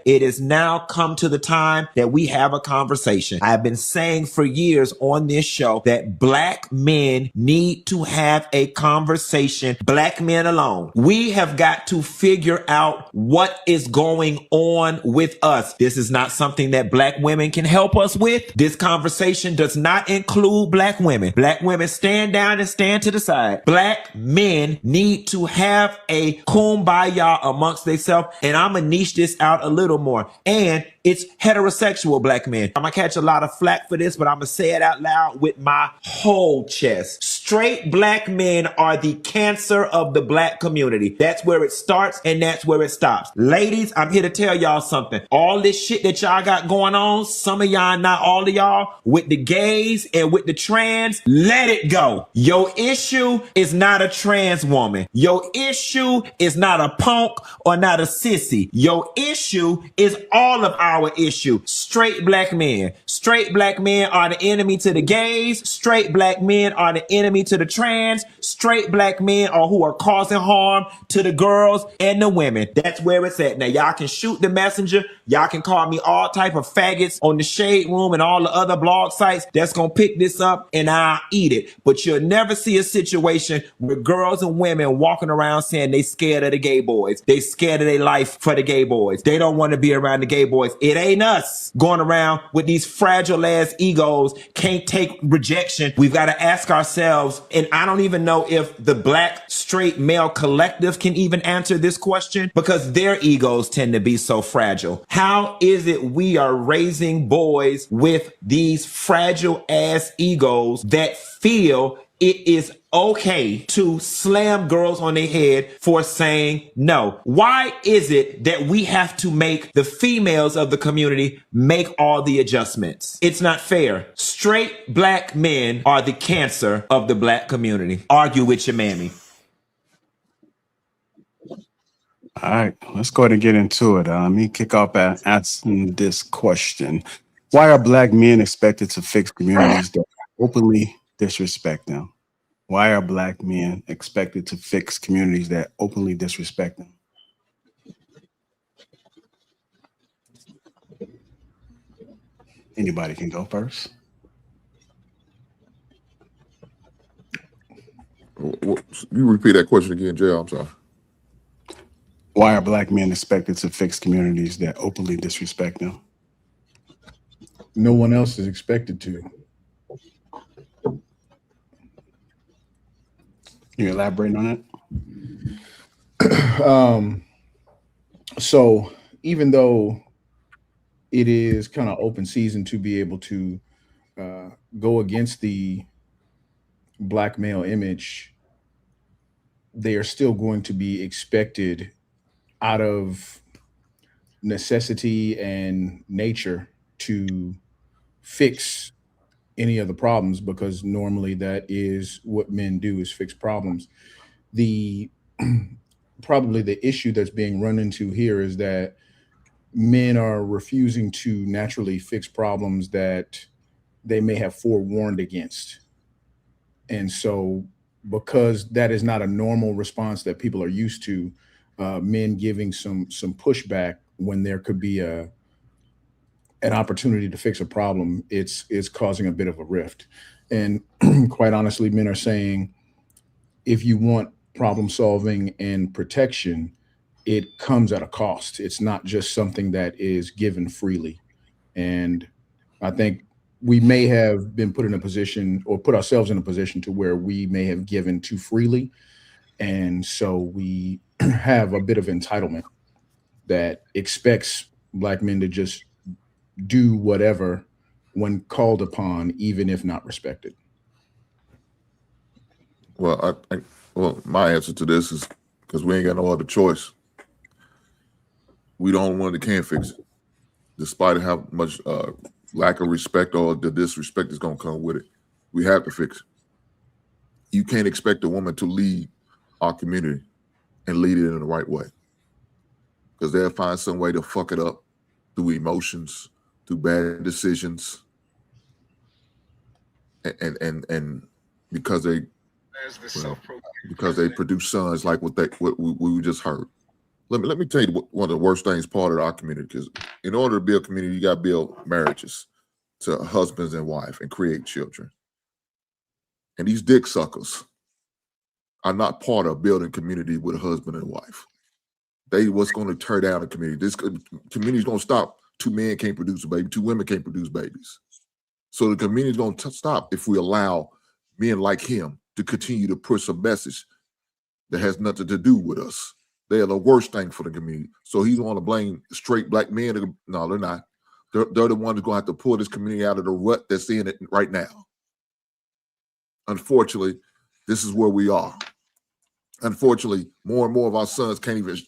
It has now come to the time that we have a conversation. I've been saying for years on this show that black men need to have a conversation, black men alone. We have got to figure out what is going on with us. This is not something that black women can help us with. This conversation does not include black women. Black women, stand down and stand to the side. Black men need to have a kumbaya amongst themselves, and I'm gonna niche this out a little more. And it's heterosexual black men. I'm gonna catch a lot of flack for this, but I'm gonna say it out loud with my whole chest. Straight black men are the cancer of the black community. That's where it starts and that's where it stops. Ladies, I'm here to tell y'all something. All this shit that y'all got going on, some of y'all, not all of y'all, with the gays and with the trans, let it go. Your issue is not a trans woman. Your issue is not a punk or not a sissy. Your issue is all of our issue. Straight black men. Straight black men are the enemy to the gays. Straight black men are the enemy to the trans. Straight black men are who are causing harm to the girls and the women. That's where it's at. Now y'all can shoot the messenger. Y'all can call me all type of faggots on the Shade Room and all the other blog sites that's gonna pick this up and I'll eat it. But you'll never see a situation where girls and women walking around saying they scared of the gay boys. They scared of their life for the gay boys. They don't want to be around the gay boys. It ain't us going around with these fragile ass egos, can't take rejection. We've got to ask ourselves, and I don't even know if the black straight male collective can even answer this question because their egos tend to be so fragile. How is it we are raising boys with these fragile ass egos that feel it is okay to slam girls on their head for saying no? Why is it that we have to make the females of the community make all the adjustments? It's not fair. Straight black men are the cancer of the black community. Argue with your mammy. All right, let's go ahead and get into it. Let me kick off by asking this question. Why are black men expected to fix communities that openly disrespect them? Why are black men expected to fix communities that openly disrespect them? Anybody can go first. You repeat that question again, Jay? I'm sorry. Why are black men expected to fix communities that openly disrespect them? No one else is expected to. You elaborate on that? So even though it is kind of open season to be able to go against the black male image, they are still going to be expected out of necessity and nature to fix any of the problems, because normally that is what men do, is fix problems. The probably the issue that's being run into here is that men are refusing to naturally fix problems that they may have forewarned against. And so because that is not a normal response that people are used to, men giving some pushback when there could be an opportunity to fix a problem, it's causing a bit of a rift. And quite honestly, men are saying, if you want problem solving and protection, it comes at a cost. It's not just something that is given freely. And I think we may have been put in a position, or put ourselves in a position, to where we may have given too freely. And so we have a bit of entitlement that expects black men to just do whatever when called upon, even if not respected. Well, my answer to this is because we ain't got no other choice. We the only one that can fix it, despite how much lack of respect or the disrespect is going to come with it. We have to fix it. You can't expect a woman to lead our community and lead it in the right way, because they'll find some way to fuck it up through emotions, through bad decisions, and because they produce sons like what we just heard. Let me tell you one of the worst things part of our community, because in order to build community, you got to build marriages to husbands and wife and create children. And these dick suckers are not part of building community with a husband and wife. They what's going to tear down the community. This community is going to stop. 2 men can't produce a baby. 2 women can't produce babies. So the community is going to stop if we allow men like him to continue to push a message that has nothing to do with us. They are the worst thing for the community. So he's going to blame straight black men. No, they're not. They're the ones going to have to pull this community out of the rut that's in it right now. Unfortunately, this is where we are. Unfortunately, more and more of our sons can't even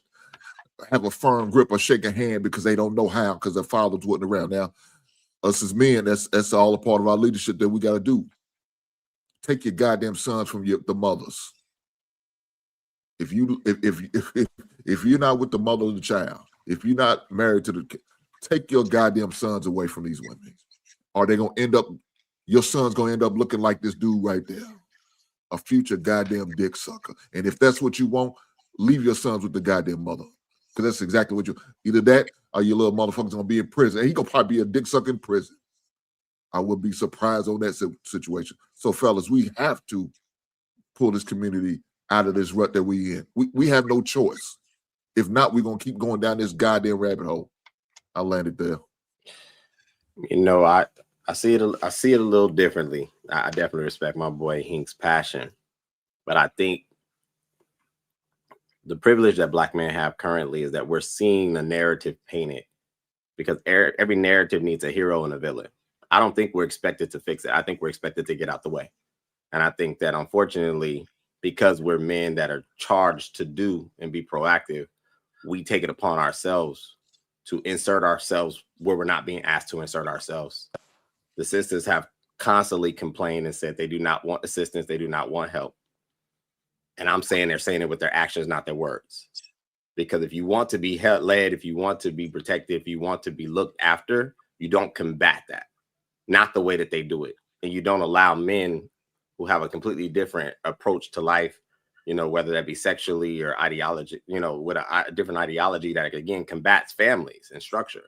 have a firm grip or shake a hand because they don't know how, because their fathers wasn't around. Now, us as men, that's all a part of our leadership that we got to do. Take your goddamn sons from the mothers. If you're not with the mother of the child, if you're not married to the, take your goddamn sons away from these women. Are they gonna end up? Your son's gonna end up looking like this dude right there, a future goddamn dick sucker. And if that's what you want, leave your sons with the goddamn mother, because that's exactly what you. Either that, or your little motherfucker's gonna be in prison. And he gonna probably be a dick sucker in prison. I would be surprised on that situation. So, fellas, we have to pull this community out of this rut that we in. We have no choice. If not, we're gonna keep going down this goddamn rabbit hole. I landed there. You know, I see it a little differently. I definitely respect my boy Hink's passion, but I think the privilege that black men have currently is that we're seeing the narrative painted, because every narrative needs a hero and a villain. I don't think we're expected to fix it. I think we're expected to get out the way. And I think that, unfortunately, because we're men that are charged to do and be proactive, we take it upon ourselves to insert ourselves where we're not being asked to insert ourselves. The sisters have constantly complained and said they do not want assistance, they do not want help. And I'm saying they're saying it with their actions, not their words. Because if you want to be led, if you want to be protected, if you want to be looked after, you don't combat that. Not the way that they do it. And you don't allow men who have a completely different approach to life, you know, whether that be sexually or ideology, you know, with a different ideology that, again, combats families and structure.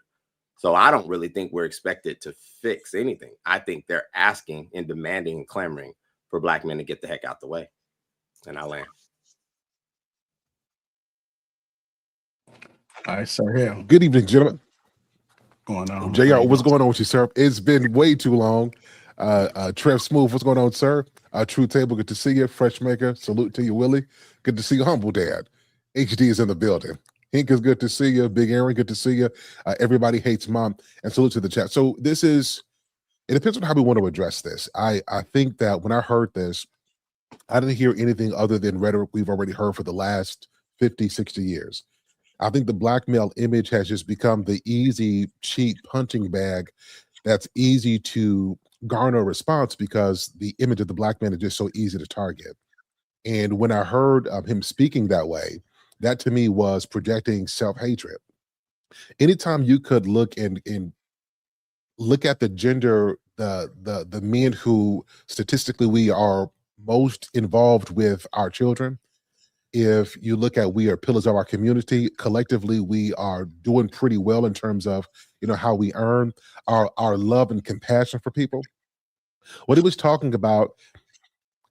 So I don't really think we're expected to fix anything. I think they're asking and demanding and clamoring for black men to get the heck out the way. And I land. All right, sir. Here. Good evening, gentlemen. Going on. JR, what's going on with you, sir? It's been way too long. Trev Smooth, what's going on, sir? True Table, good to see you. Fresh Maker, salute to you, Willie. Good to see you, Humble Dad. HD is in the building. Hink is good to see you. Big Aaron, good to see you. Everybody hates Mom, and salute to the chat. So this is, it depends on how we want to address this. I think that when I heard this, I didn't hear anything other than rhetoric we've already heard for the last 50, 60 years. I think the black male image has just become the easy, cheap punching bag that's easy to garner a response, because the image of the black man is just so easy to target. And when I heard him speaking that way, that to me was projecting self-hatred. Anytime you could look and look at the gender, the men who statistically we are most involved with our children, if you look at, we are pillars of our community, collectively we are doing pretty well in terms of, you know, how we earn our love and compassion for people. What he was talking about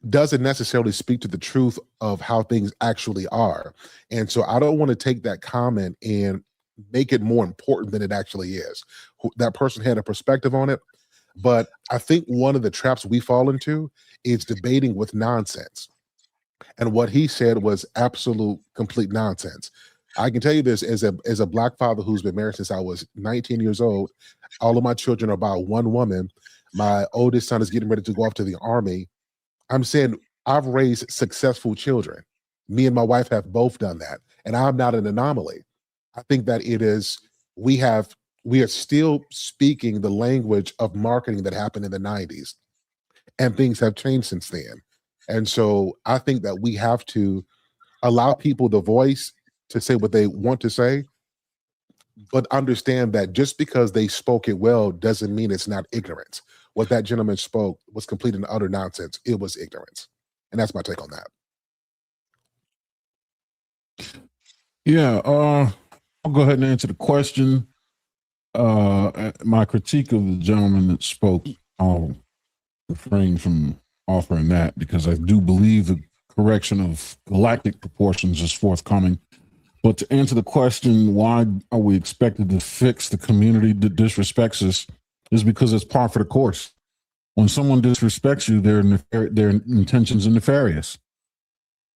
doesn't necessarily speak to the truth of how things actually are. And so I don't want to take that comment and make it more important than it actually is. That person had a perspective on it, but I think one of the traps we fall into is debating with nonsense. And what he said was absolute, complete nonsense. I can tell you this, as a black father who's been married since I was 19 years old, all of my children are by one woman. My oldest son is getting ready to go off to the Army. I'm saying I've raised successful children. Me and my wife have both done that. And I'm not an anomaly. I think that it is, we are still speaking the language of marketing that happened in the 90s. And things have changed since then. And so I think that we have to allow people the voice to say what they want to say, but understand that just because they spoke it well doesn't mean it's not ignorance. What that gentleman spoke was complete and utter nonsense. It was ignorance. And that's my take on that. Yeah, I'll go ahead and answer the question. My critique of the gentleman that spoke, I'll refrain from offering that because I do believe the correction of galactic proportions is forthcoming. But to answer the question, why are we expected to fix the community that disrespects us, is because it's par for the course. When someone disrespects you, their intentions are nefarious.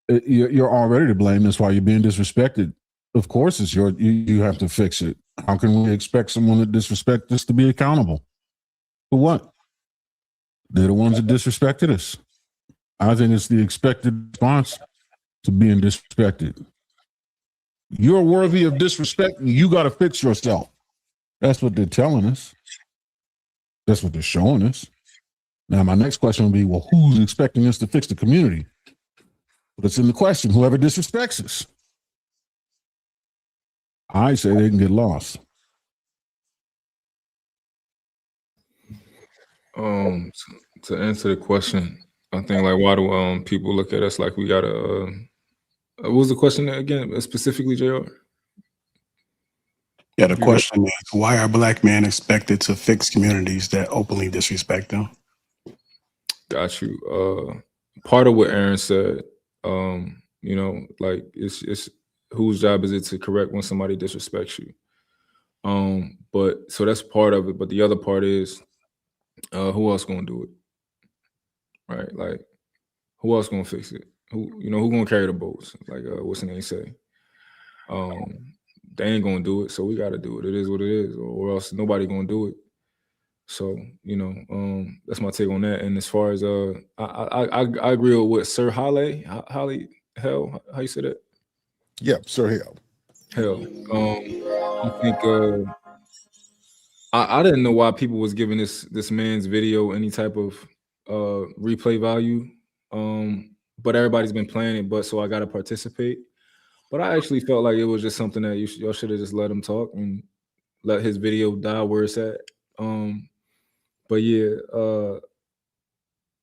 You're already to blame. That's why you're being disrespected. Of course, it's you have to fix it. How can we expect someone that disrespects us to be accountable? For what? They're the ones that disrespected us. I think it's the expected response to being disrespected. You're worthy of disrespect. You got to fix yourself. That's what they're telling us. That's what they're showing us. Now, my next question will be, well, who's expecting us to fix the community? But it's in the question, whoever disrespects us. I say they can get lost. To answer the question, I think like why do people look at us like we gotta what was the question again specifically, JR? Yeah, the question is, why are black men expected to fix communities that openly disrespect them? Got you. Part of what Aaron said, you know, like it's whose job is it to correct when somebody disrespects you? But so that's part of it. But the other part is, who else gonna do it? Right? Like, who else gonna fix it? Who gonna carry the boats? Like, what's the name say? They ain't gonna do it, so we gotta do it. It is what it is, or else nobody gonna do it. So, you know, that's my take on that. And as far as I agree with what Sir Holly Hell, how you say that? Yep, Sir Hell. I think I didn't know why people was giving this man's video any type of replay value. But everybody's been playing it, but so I gotta participate. But I actually felt like it was just something that y'all should have just let him talk and let his video die where it's at. But yeah,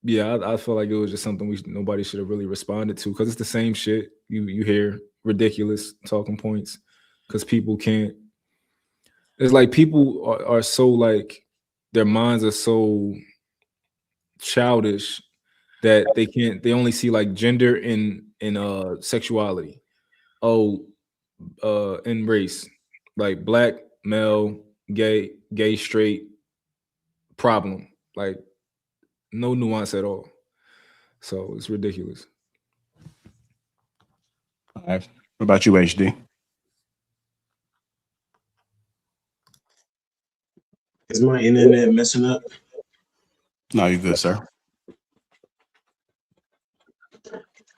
I felt like it was just something nobody should have really responded to because it's the same shit you hear, ridiculous talking points, because people can't. It's like people are so like their minds are so childish that they only see like gender and sexuality. And race, like black, male, gay, straight, problem, like no nuance at all. So it's ridiculous. All right. What about you, HD? Is my internet messing up? No, you're good, sir.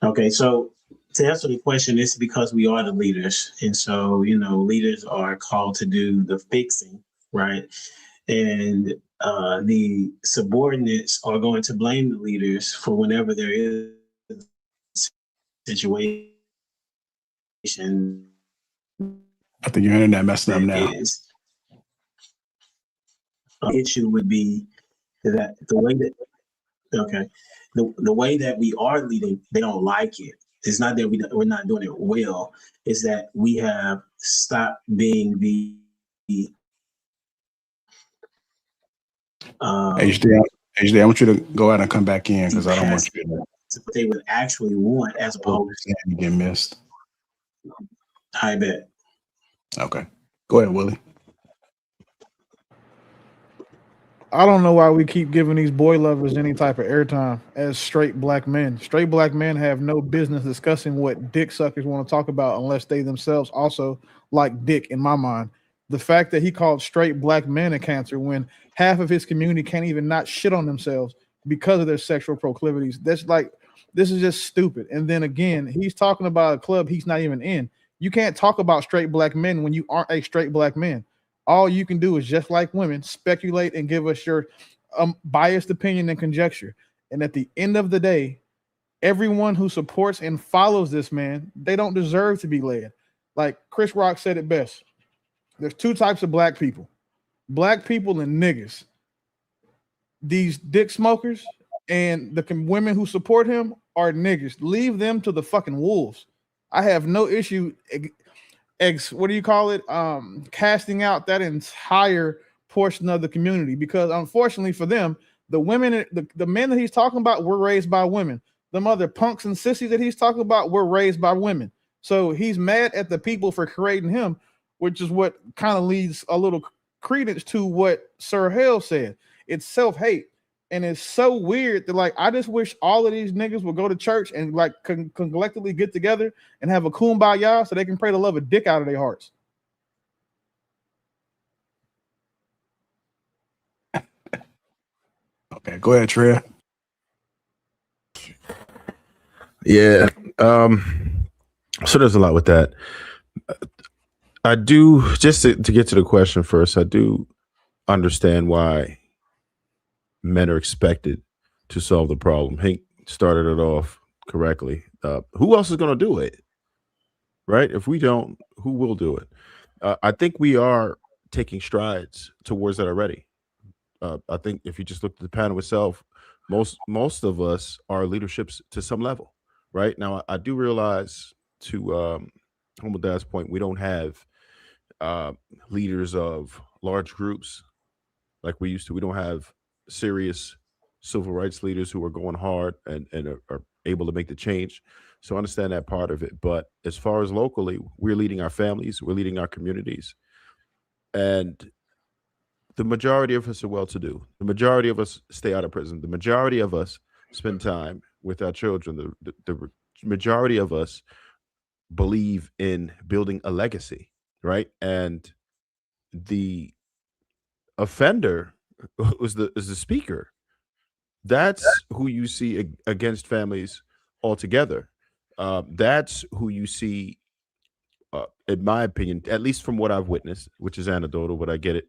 Okay, so to answer the question, it's because we are the leaders. And so, you know, leaders are called to do the fixing, right? And the subordinates are going to blame the leaders for whenever there is a situation. I think your internet messing up now. Issue would be that the way that the way that we are leading, they don't like it. It's not that we're not doing it well. It's that we have stopped being the HD, I want you to go out and come back in because I don't want you to what they would actually want as opposed to get missed. I bet. Okay. Go ahead, Willie. I don't know why we keep giving these boy lovers any type of airtime as straight black men. Straight black men have no business discussing what dick suckers want to talk about unless they themselves also like dick, in my mind. The fact that he called straight black men a cancer when half of his community can't even not shit on themselves because of their sexual proclivities. That's like, this is just stupid. And then again, he's talking about a club he's not even in. You can't talk about straight black men when you aren't a straight black man. All you can do is, just like women, speculate and give us your biased opinion and conjecture. And at the end of the day, everyone who supports and follows this man, they don't deserve to be led. Like Chris Rock said it best. There's two types of black people and niggas. These dick smokers and the women who support him are niggas. Leave them to the fucking wolves. I have no issue what do you call it? Casting out that entire portion of the community, because unfortunately for them, the women, the men that he's talking about were raised by women. Them other punks and sissies that he's talking about were raised by women. So he's mad at the people for creating him, which is what kind of leads a little credence to what Sir Hale said. It's self-hate. And it's so weird that, like, I just wish all of these niggas would go to church and like can collectively get together and have a kumbaya so they can pray the love of dick out of their hearts. Okay, go ahead, Trey. Yeah. So there's a lot with that. I do, just to get to the question first, I do understand why men are expected to solve the problem. Hank started it off correctly. Who else is going to do it? Right? If we don't, who will do it? I think we are taking strides towards that already. I think if you just look at the panel itself, most of us are leaderships to some level. Right now, I do realize, to Humble Dad's point, we don't have leaders of large groups like we used to. We don't have serious civil rights leaders who are going hard and are able to make the change. So I understand that part of it. But as far as locally, we're leading our families, we're leading our communities. And the majority of us are well-to-do. The majority of us stay out of prison. The majority of us spend time with our children. The majority of us believe in building a legacy, right? And the offender is the speaker. That's who you see against families altogether. That's who you see, in my opinion, at least from what I've witnessed, which is anecdotal, but I get it.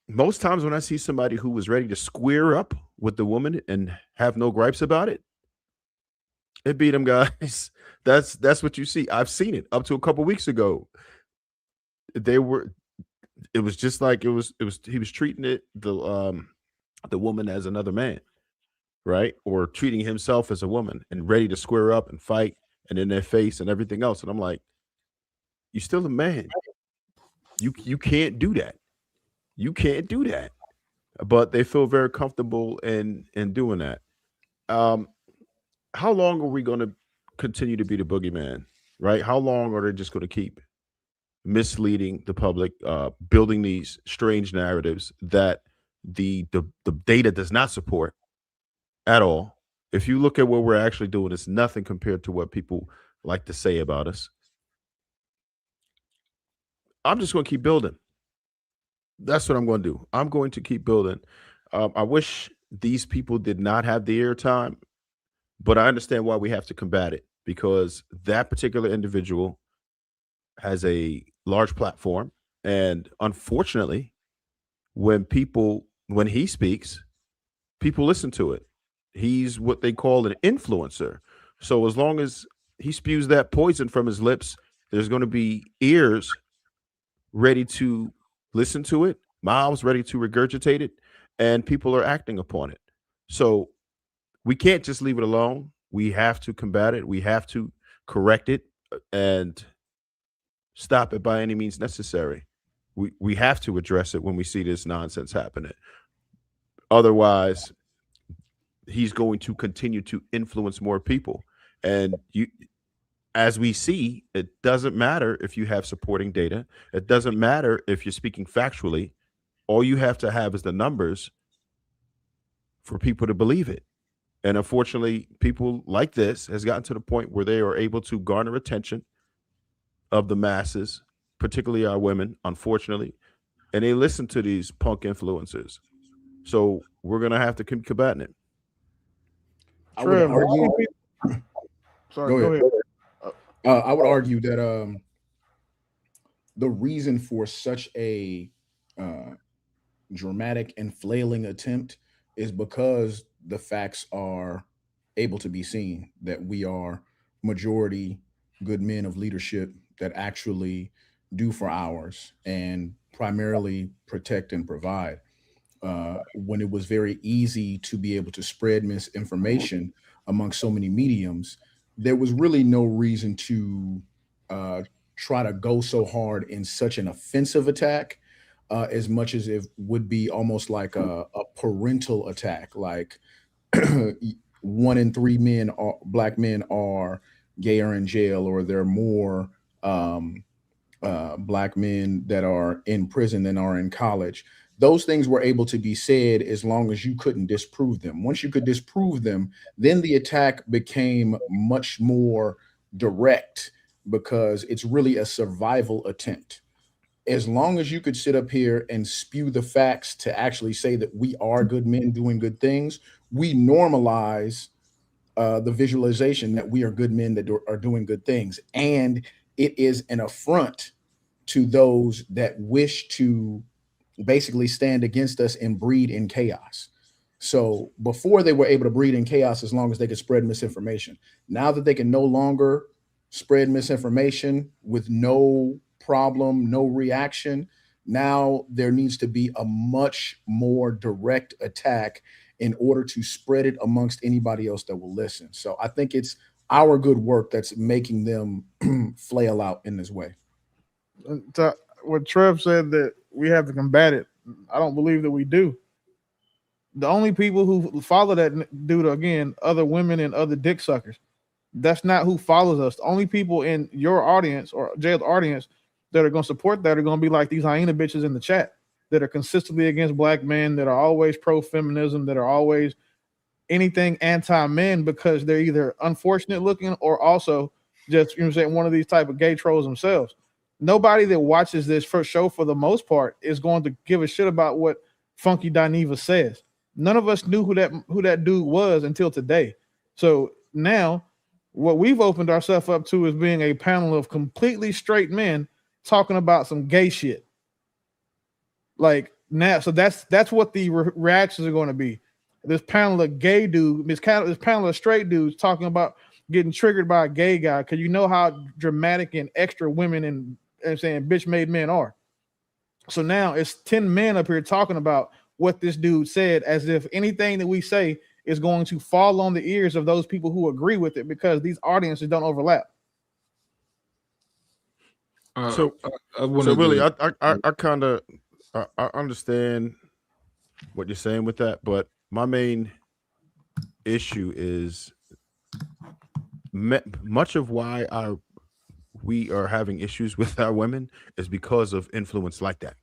Most times when I see somebody who was ready to square up with the woman and have no gripes about it, it beat them guys. That's what you see. I've seen it up to a couple weeks ago. It was just like he was treating the woman as another man, right? Or treating himself as a woman and ready to square up and fight and in their face and everything else. And I'm like, you're still a man. You can't do that. You can't do that. But they feel very comfortable in doing that. How long are we going to continue to be the boogeyman, right? How long are they just going to keep misleading the public, building these strange narratives that the data does not support at all? If you look at what we're actually doing, it's nothing compared to what people like to say about us. I'm just going to keep building. That's what I'm going to do. I'm going to keep building. I wish these people did not have the airtime, but I understand why we have to combat it, because that particular individual has a large platform. And unfortunately, when he speaks, people listen to it. He's what they call an influencer. So as long as he spews that poison from his lips, there's going to be ears ready to listen to it, mouths ready to regurgitate it, and people are acting upon it. So we can't just leave it alone. We have to combat it. We have to correct it and stop it by any means necessary. We have to address it when we see this nonsense happening. Otherwise, he's going to continue to influence more people. And as we see, it doesn't matter if you have supporting data. It doesn't matter if you're speaking factually. All you have to have is the numbers for people to believe it. And unfortunately, people like this has gotten to the point where they are able to garner attention of the masses, particularly our women, unfortunately, and they listen to these punk influencers. So we're going to have to keep combating it. I would argue. Sorry, go ahead. I would argue that the reason for such a dramatic and flailing attempt is because the facts are able to be seen, that we are majority good men of leadership that actually do for ours and primarily protect and provide. When it was very easy to be able to spread misinformation among so many mediums, there was really no reason to try to go so hard in such an offensive attack, as much as it would be almost like a parental attack. Like 1 in 3 black men are gay or in jail, or there are more black men that are in prison than are in college. Those things were able to be said as long as you couldn't disprove them. Once you could disprove them, then the attack became much more direct, because it's really a survival attempt. As long as you could sit up here and spew the facts to actually say that we are good men doing good things, we normalize the visualization that we are good men that are doing good things. And it is an affront to those that wish to basically stand against us and breed in chaos. So before, they were able to breed in chaos as long as they could spread misinformation. Now that they can no longer spread misinformation with no problem, no reaction, now there needs to be a much more direct attack in order to spread it amongst anybody else that will listen. So I think it's our good work that's making them flail out in this way. What Trev said, that we have to combat it, I don't believe that we do. The only people who follow that dude are, again, other women and other dick suckers. That's not who follows us. The only people in your audience or Jail's audience that are going to support that are going to be like these hyena bitches in the chat that are consistently against black men, that are always pro-feminism, that are always anything anti-men, because they're either unfortunate looking or also just, you know what I'm saying, one of these type of gay trolls themselves. Nobody that watches this first show, for the most part, is going to give a shit about what Funky Dineva says. None of us knew who that dude was until today. So now what we've opened ourselves up to is being a panel of completely straight men talking about some gay shit. Like now, so that's what the reactions are going to be. This panel of gay dudes, this panel of straight dudes talking about getting triggered by a gay guy, because you know how dramatic and extra women and saying bitch made men are. So now it's 10 men up here talking about what this dude said, as if anything that we say is going to fall on the ears of those people who agree with it, because these audiences don't overlap. So really, I kind of I understand what you're saying with that, but my main issue is much of why we are having issues with our women is because of influence like that,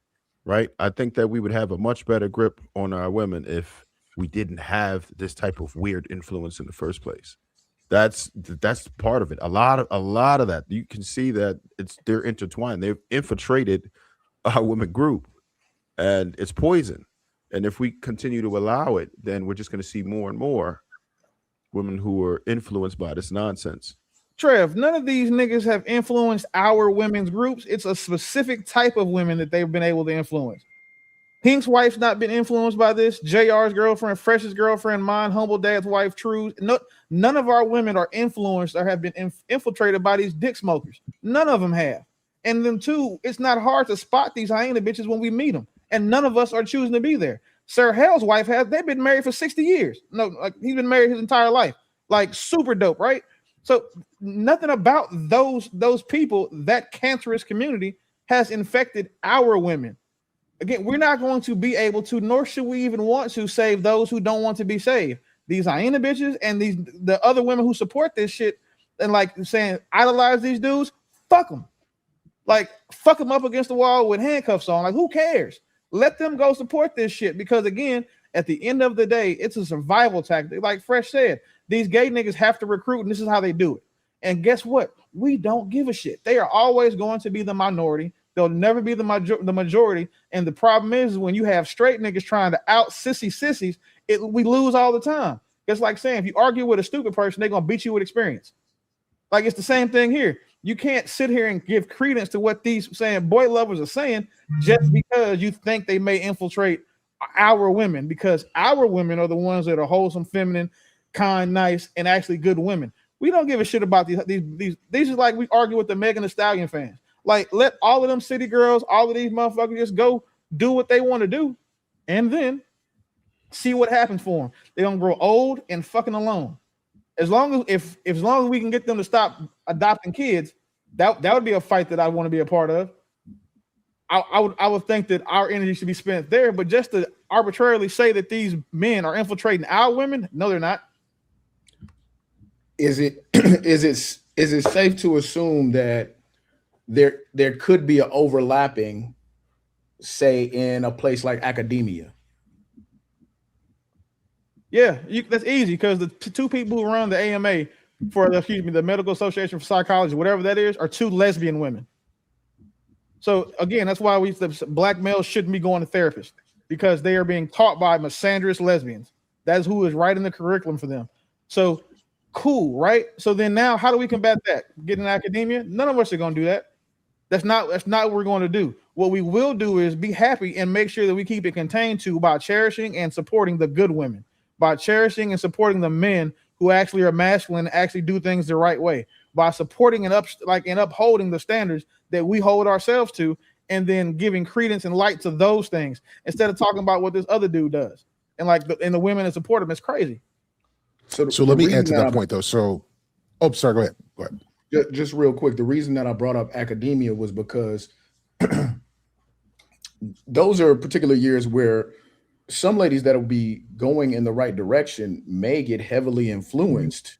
right? I think that we would have a much better grip on our women if we didn't have this type of weird influence in the first place. That's part of it. A lot of that, you can see that they're intertwined. They've infiltrated our women group, and it's poison. And if we continue to allow it, then we're just going to see more and more women who are influenced by this nonsense. Trev, none of these niggas have influenced our women's groups. It's a specific type of women that they've been able to influence. Pink's wife's not been influenced by this. JR's girlfriend, Fresh's girlfriend, mine, Humble Dad's wife, True's. No, none of our women are influenced or have been infiltrated by these dick smokers. None of them have. And then too, it's not hard to spot these hyena bitches when we meet them. And none of us are choosing to be there. Sir Hell's wife they've been married for 60 years. No, like he's been married his entire life. Like super dope, right? So nothing about those people, that cancerous community, has infected our women. Again, we're not going to be able to, nor should we even want to, save those who don't want to be saved. These hyena bitches and the other women who support this shit and like saying idolize these dudes, fuck them. Like fuck them up against the wall with handcuffs on. Like who cares? Let them go support this shit, because again, at the end of the day, it's a survival tactic. Like Fresh said, these gay niggas have to recruit, and this is how they do it. And guess what? We don't give a shit. They are always going to be the minority. They'll never be the majority. And the problem is when you have straight niggas trying to out sissies, we lose all the time. It's like saying if you argue with a stupid person, they're going to beat you with experience. Like it's the same thing here. You can't sit here and give credence to what these saying boy lovers are saying just because you think they may infiltrate our women, because our women are the ones that are wholesome, feminine, kind, nice, and actually good women. We don't give a shit about these. These is like we argue with the Megan Thee Stallion fans. Like, let all of them city girls, all of these motherfuckers just go do what they want to do, and then see what happens for them. They're gonna grow old and fucking alone. As long as we can get them to stop adopting kids, That would be a fight that I want to be a part of. I would think that our energy should be spent there, but just to arbitrarily say that these men are infiltrating our women, no, they're not. Is it is it safe to assume that there could be an overlapping, say, in a place like academia? Yeah, that's easy because the two people who run the AMA for the Medical Association for Psychology, whatever that is, are two lesbian women. So again, that's why the black males shouldn't be going to therapists, because they are being taught by misandrous lesbians. That's who is writing the curriculum for them. So cool, right? So then now, how do we combat that? Get in academia? None of us are going to do that. That's not what we're going to do. What we will do is be happy and make sure that we keep it contained to by cherishing and supporting the good women, by cherishing and supporting the men who actually are masculine and actually do things the right way, by supporting and upholding the standards that we hold ourselves to, and then giving credence and light to those things instead of talking about what this other dude does. And the women that support him is crazy. So let me add to that point though. So, sorry, go ahead. Just real quick, the reason that I brought up academia was because those are particular years where some ladies that will be going in the right direction may get heavily influenced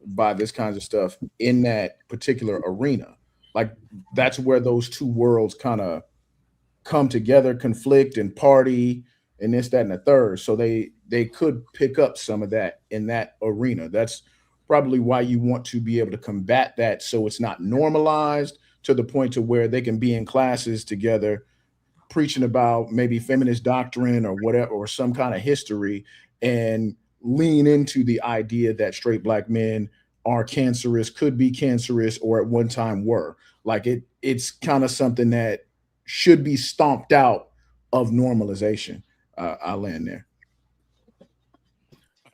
by this kinds of stuff in that particular arena. Like that's where those two worlds kind of come together, conflict and party and this, that, and the third. So they could pick up some of that in that arena. That's probably why you want to be able to combat that, so it's not normalized to the point to where they can be in classes together preaching about maybe feminist doctrine or whatever, or some kind of history, and lean into the idea that straight black men are cancerous, could be cancerous, or at one time were. Like it's kind of something that should be stomped out of normalization. I'll land there.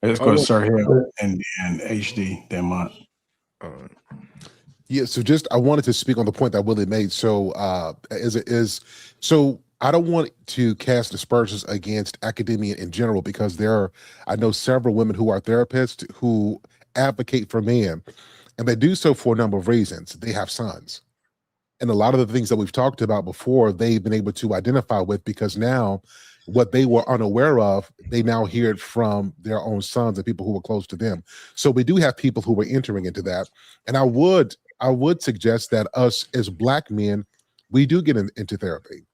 Let's go to Sir Hill and HD, Demont. Yeah, so I wanted to speak on the point that Willie made. So I don't want to cast aspersions against academia in general, because I know several women who are therapists who advocate for men, and they do so for a number of reasons. They have sons. And a lot of the things that we've talked about before, they've been able to identify with, because now what they were unaware of, they now hear it from their own sons and people who were close to them. So we do have people who are entering into that. And I would suggest that us as black men, we do get into therapy.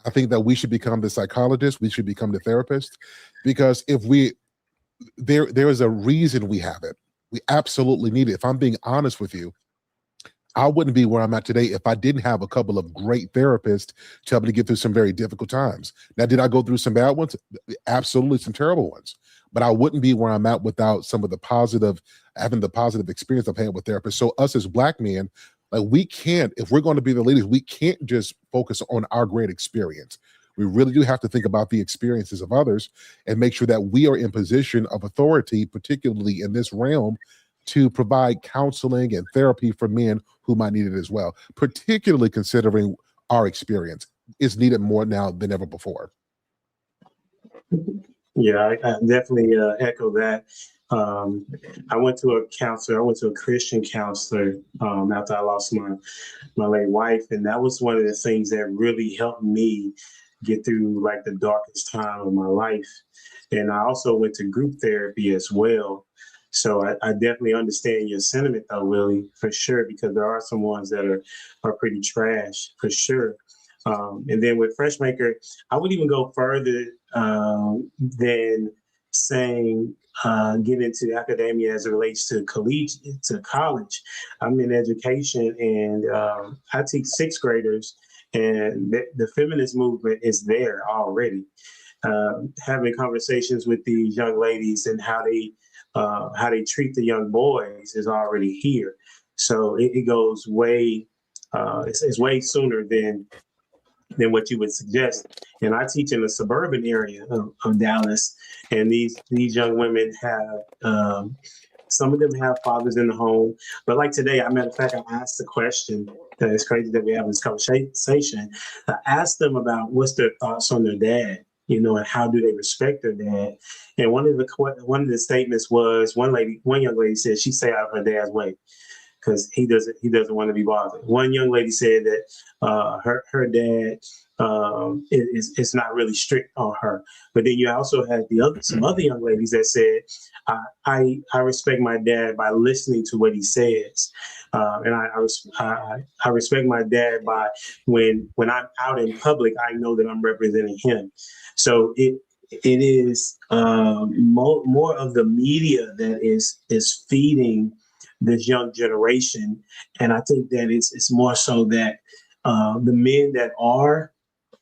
I think that we should become the psychologist, we should become the therapist, because there is a reason we have it. We absolutely need it. If I'm being honest with you, I wouldn't be where I'm at today if I didn't have a couple of great therapists to help me to get through some very difficult times. Now, did I go through some bad ones? Absolutely, some terrible ones. But I wouldn't be where I'm at without having the positive experience I've had with therapists. So us as black men, like, we can't, if we're going to be the leaders, we can't just focus on our great experience. We really do have to think about the experiences of others and make sure that we are in position of authority, particularly in this realm, to provide counseling and therapy for men who might need it as well, particularly considering our experience is needed more now than ever before. Yeah, I definitely echo that. I went to a counselor. I went to a Christian counselor after I lost my late wife, and that was one of the things that really helped me get through like the darkest time of my life. And I also went to group therapy as well. So I definitely understand your sentiment, though, Willie, for sure, because there are some ones that are pretty trash, for sure. And then with Freshmaker, I would even go further than saying get into academia as it relates to college. I'm in education, and I teach sixth graders, and the feminist movement is there already. Having conversations with these young ladies and how they treat the young boys is already here. So it goes way, it's way sooner than what you would suggest. And I teach in a suburban area of Dallas, and these young women have, some of them have fathers in the home. But like today, as a matter of fact, I asked the question, that it's crazy that we have this conversation. I asked them about what's their thoughts on their dad, and how do they respect their dad? And one of the statements was, one young lady said she stayed out of her dad's way. because he doesn't want to be bothered. One young lady said that her dad is not really strict on her. But then you also had some other young ladies that said, I respect my dad by listening to what he says, and I respect my dad by when I'm out in public, I know that I'm representing him. So it is more of the media that is feeding this young generation, and I think that it's more so that the men that are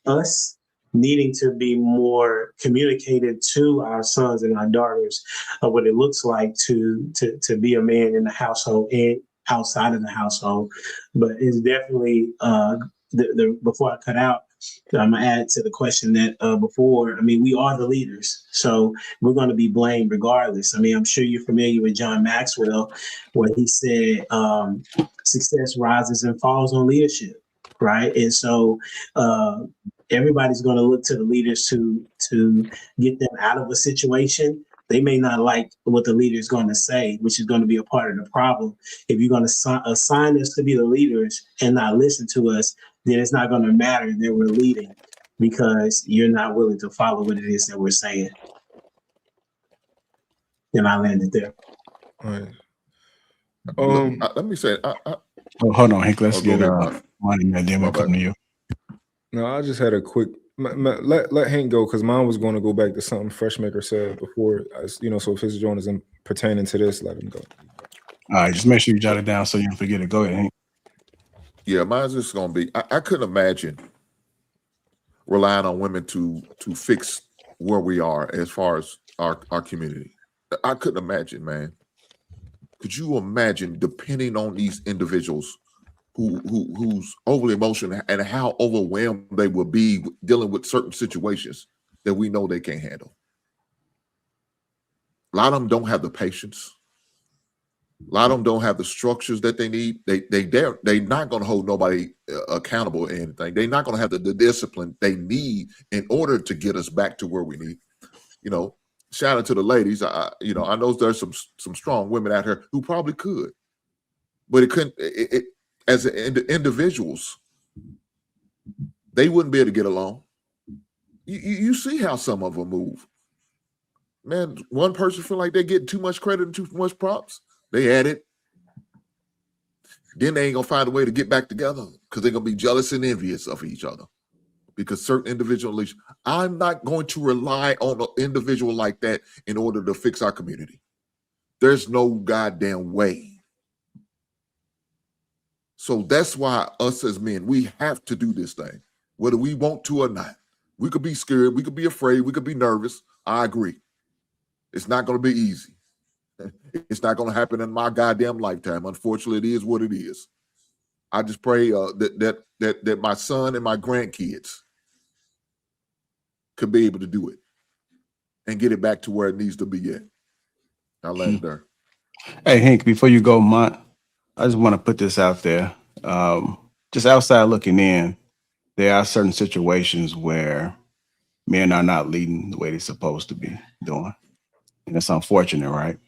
us needing to be more communicated to our sons and our daughters of what it looks like to be a man in the household and outside of the household. But it's definitely the before I cut out, I'm gonna add to the question that before. I mean, we are the leaders, so we're going to be blamed regardless. I mean, I'm sure you're familiar with John Maxwell, where he said, "Success rises and falls on leadership." Right, and so everybody's going to look to the leaders to get them out of a situation. They may not like what the leader is going to say, which is going to be a part of the problem. If you're going to assign us to be the leaders and not listen to us, then it's not going to matter that we're leading, because you're not willing to follow what it is that we're saying. And I landed there. All right. Let me say, hold on, Hank. Let's get Money, and then we'll come to you. No, I just had a quick let Hank go, because mine was going to go back to something Freshmaker said before. So if his joint isn't pertaining to this, let him go. All right, just make sure you jot it down so you don't forget it. Go ahead, Hank. Yeah, mine's just going to be, I couldn't imagine relying on women to fix where we are as far as our community. I couldn't imagine, man. Could you imagine depending on these individuals who's overly emotional and how overwhelmed they will be dealing with certain situations that we know they can't handle? A lot of them don't have the patience. A lot of them don't have the structures that they need. They're not going to hold nobody accountable or anything. They're not going to have the discipline they need in order to get us back to where we need. Shout out to the ladies. I know there's some strong women out here who probably could, but it couldn't. As individuals, they wouldn't be able to get along. You see how some of them move. Man, one person feel like they get too much credit and too much props. They add it. Then they ain't gonna find a way to get back together because they're gonna be jealous and envious of each other. Because certain individuals, I'm not going to rely on an individual like that in order to fix our community. There's no goddamn way. So that's why us as men, we have to do this thing, whether we want to or not. We could be scared, we could be afraid, we could be nervous. I agree. It's not going to be easy. It's not going to happen in my goddamn lifetime. Unfortunately, it is what it is. I just pray that my son and my grandkids could be able to do it and get it back to where it needs to be at. I'll land there. Hey, Hank, before you go, I just want to put this out there. Just outside looking in, there are certain situations where men are not leading the way they're supposed to be doing. And it's unfortunate, right?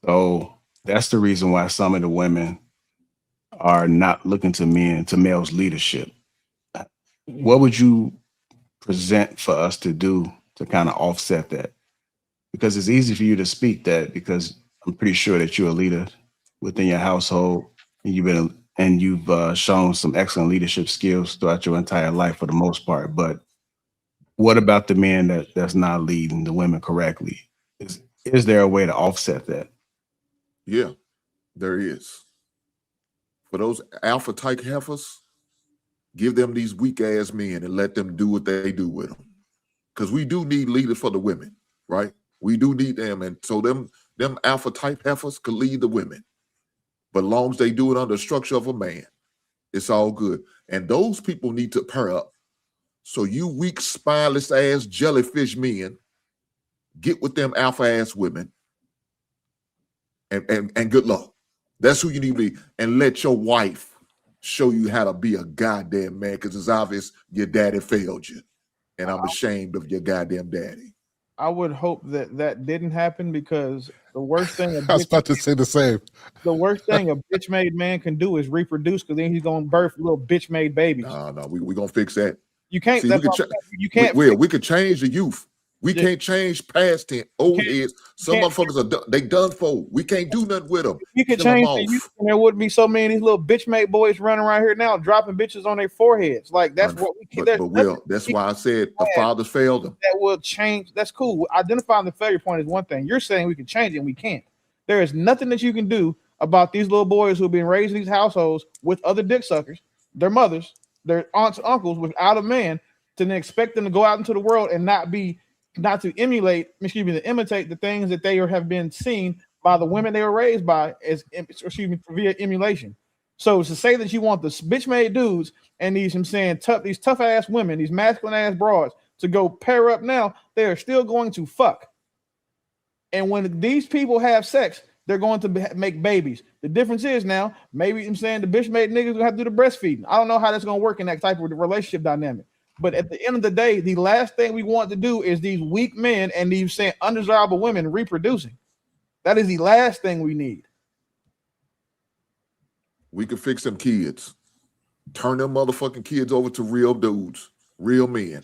So that's the reason why some of the women are not looking to males' leadership. What would you present for us to do to kind of offset that? Because it's easy for you to speak that, because I'm pretty sure that you're a leader within your household, and you've shown some excellent leadership skills throughout your entire life for the most part. But what about the man that's not leading the women correctly? Is there a way to offset that? Yeah, there is. For those alpha type heifers, give them these weak ass men and let them do what they do with them. Because we do need leaders for the women, right? We do need them. And so them alpha type heifers could lead the women. But as long as they do it under the structure of a man, it's all good. And those people need to pair up. So you weak, spineless ass jellyfish men, get with them alpha ass women and good luck. That's who you need to be. And let your wife show you how to be a goddamn man, because it's obvious your daddy failed you. And I'm ashamed of your goddamn daddy. I would hope that that didn't happen, because the worst thing I was about to say the same. the worst thing a bitch made man can do is reproduce, because then he's gonna birth little bitch made babies. No, we gonna fix that. You can't. See, That's we what can I'm saying. You can't. we could change the youth. We Yeah. can't change past 10 old can't- heads. Some can't- motherfuckers they done for. We can't do nothing with them. You could Kill 'em change off. the youth, and there wouldn't be so many of these little bitch made boys running around here now, dropping bitches on their foreheads. Like that's what we can. But Will, that's why I said the fathers failed them. That will change. That's cool. Identifying the failure point is one thing. You're saying we can change it, and we can't. There is nothing that you can do about these little boys who have been raised in these households with other dick suckers, their mothers, their aunts, uncles, without a man, to then expect them to go out into the world and not to imitate the things that they have been seen by the women they were raised by via emulation. So to say that you want the bitch made dudes and these tough ass women, these masculine ass broads to go pair up now, they are still going to fuck. And when these people have sex, they're going to make babies. The difference is now, maybe the bitch made niggas gonna have to do the breastfeeding. I don't know how that's gonna work in that type of relationship dynamic. But at the end of the day, the last thing we want to do is these weak men and these undesirable women reproducing. That is the last thing we need. We could fix them kids. Turn them motherfucking kids over to real dudes, real men.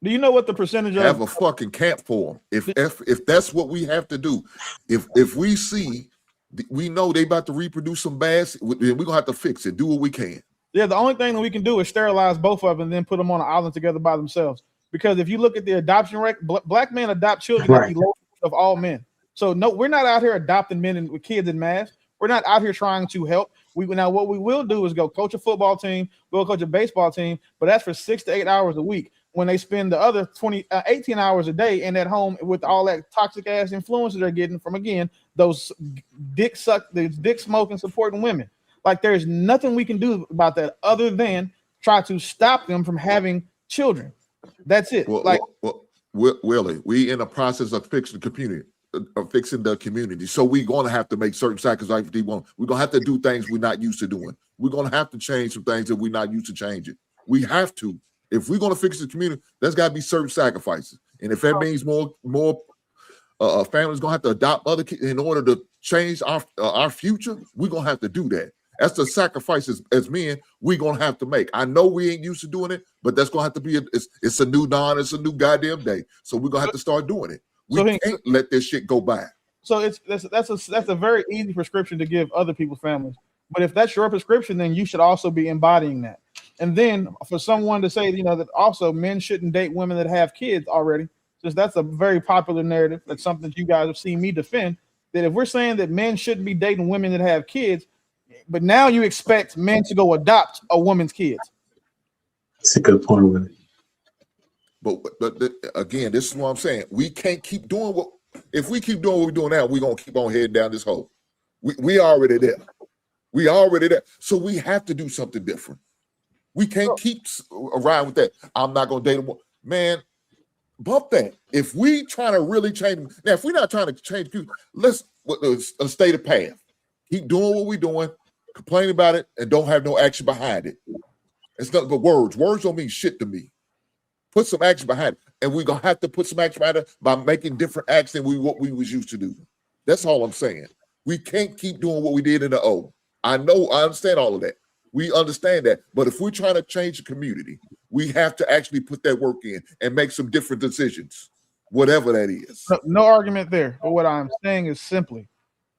Do you know what the percentage of have a fucking camp for them? If that's what we have to do, if we see, we know they about to reproduce some bass, we're gonna have to fix it. Do what we can. Yeah, the only thing that we can do is sterilize both of them and then put them on an island together by themselves. Because if you look at the adoption rate, black men adopt children at the lowest of all men. So no, we're not out here adopting men with kids in mass. We're not out here trying to help. Now what we will do is go coach a football team, go coach a baseball team, but that's for 6 to 8 hours a week. When they spend the other 18 hours a day in that home with all that toxic ass influences they're getting from, again, those dick smoking, supporting women. Like, there's nothing we can do about that other than try to stop them from having children. That's it. Willie, we in the process of fixing the community. So we're going to have to make certain sacrifices. We're going to have to do things we're not used to doing. We're going to have to change some things that we're not used to changing. We have to. If we're going to fix the community, there's got to be certain sacrifices. And if that means more families going to have to adopt other kids in order to change our future, we're going to have to do that. That's the sacrifices as men we're going to have to make. I know we ain't used to doing it, but that's going to have to be, it's a new dawn. It's a new goddamn day. So we're going to have to start doing it. We can't let this shit go by. So that's a very easy prescription to give other people's families. But if that's your prescription, then you should also be embodying that. And then for someone to say, that also men shouldn't date women that have kids already, since that's a very popular narrative, that's something that you guys have seen me defend, that if we're saying that men shouldn't be dating women that have kids, but now you expect men to go adopt a woman's kids. That's a good point with it. But again, this is what I'm saying. We can't keep doing if we keep doing what we're doing now, we're going to keep on heading down this hole. We already there. We already there. So we have to do something different. We can't keep around with that. I'm not going to date a woman. Man, bump that. If we trying to really change, now if we're not trying to change people, let's stay the path. Keep doing what we're doing, complain about it, and don't have no action behind it. It's nothing but words. Words don't mean shit to me. Put some action behind it. And we're going to have to put some action behind it by making different acts than what we was used to do. That's all I'm saying. We can't keep doing what we did in the O. I understand all of that. We understand that. But if we're trying to change the community, we have to actually put that work in and make some different decisions, whatever that is. No argument there. But what I'm saying is simply,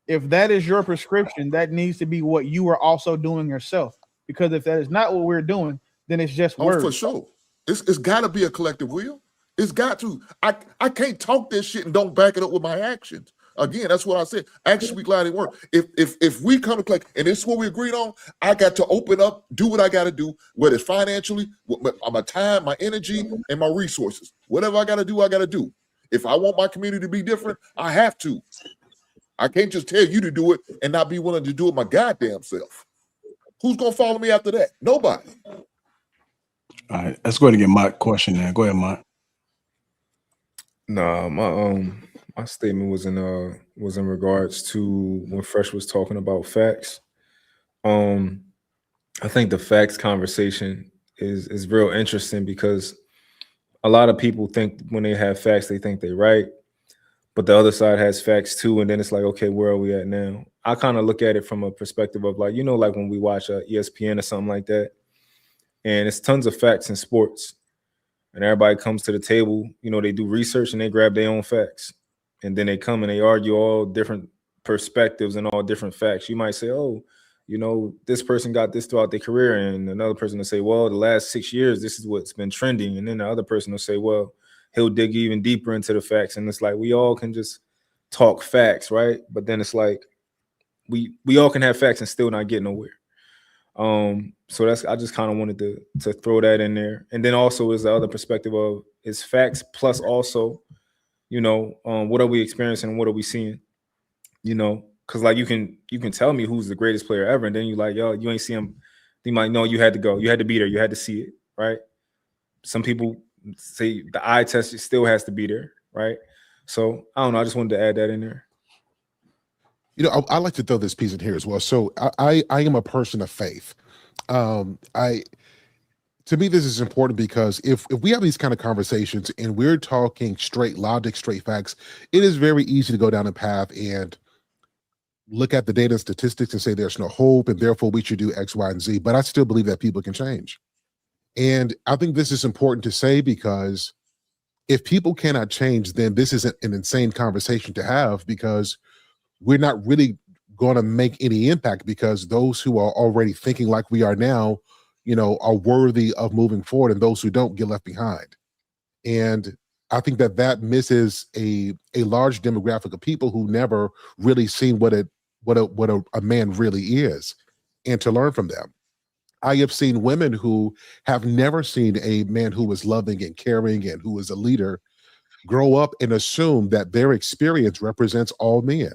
if that is your prescription, that needs to be what you are also doing yourself. Because if that is not what we're doing, then it's just words. For sure. It's got to be a collective will. It's got to. I can't talk this shit and don't back it up with my actions. Again, that's what I said. Actions we gladly work. If we come to collect, and this is what we agreed on, I got to open up, do what I got to do, whether it's financially, my time, my energy, and my resources. Whatever I got to do, I got to do. If I want my community to be different, I have to. I can't just tell you to do it and not be willing to do it my goddamn self. Who's going to follow me after that? Nobody. All right, let's go ahead and get my question now. Go ahead, Mike. Nah, my statement was in regards to when Fresh was talking about facts. I think the facts conversation is real interesting because a lot of people think when they have facts, they think they're right, but the other side has facts too. And then it's like, okay, where are we at now? I kind of look at it from a perspective of like, like when we watch ESPN or something like that, and it's tons of facts in sports, and everybody comes to the table, they do research and they grab their own facts, and then they come and they argue all different perspectives and all different facts. You might say, oh, this person got this throughout their career, and another person will say, well, the last 6 years, this is what's been trending. And then the other person will say, well, he'll dig even deeper into the facts. And it's like, we all can just talk facts, right? But then it's like, we all can have facts and still not get nowhere. So I just kind of wanted to throw that in there. And then also is the other perspective of is facts plus also, what are we experiencing and what are we seeing? Because like you can tell me who's the greatest player ever, and then you like, yo, you ain't see him. You might know you had to go, you had to be there, you had to see it, right? Some people say the eye test still has to be there, right? So I don't know. I just wanted to add that in there. I like to throw this piece in here as well. So I am a person of faith. To me, this is important because if we have these kind of conversations and we're talking straight logic, straight facts, it is very easy to go down a path and look at the data and statistics and say there's no hope and therefore we should do X, Y, and Z. But I still believe that people can change. And I think this is important to say because if people cannot change, then this is an insane conversation to have because we're not really going to make any impact because those who are already thinking like we are now, are worthy of moving forward, and those who don't get left behind. And I think that misses a large demographic of people who never really seen what a man really is, and to learn from them. I have seen women who have never seen a man who is loving and caring and who is a leader grow up and assume that their experience represents all men.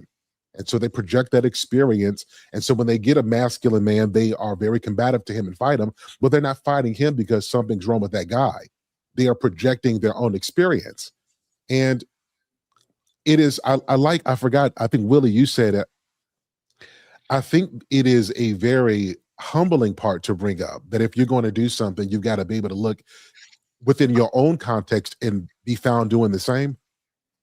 And so they project that experience. And so when they get a masculine man, they are very combative to him and fight him, but they're not fighting him because something's wrong with that guy. They are projecting their own experience. And it is, I forgot, I think, Willie, you said it. I think it is a very humbling part to bring up that if you're going to do something, you've got to be able to look within your own context and be found doing the same.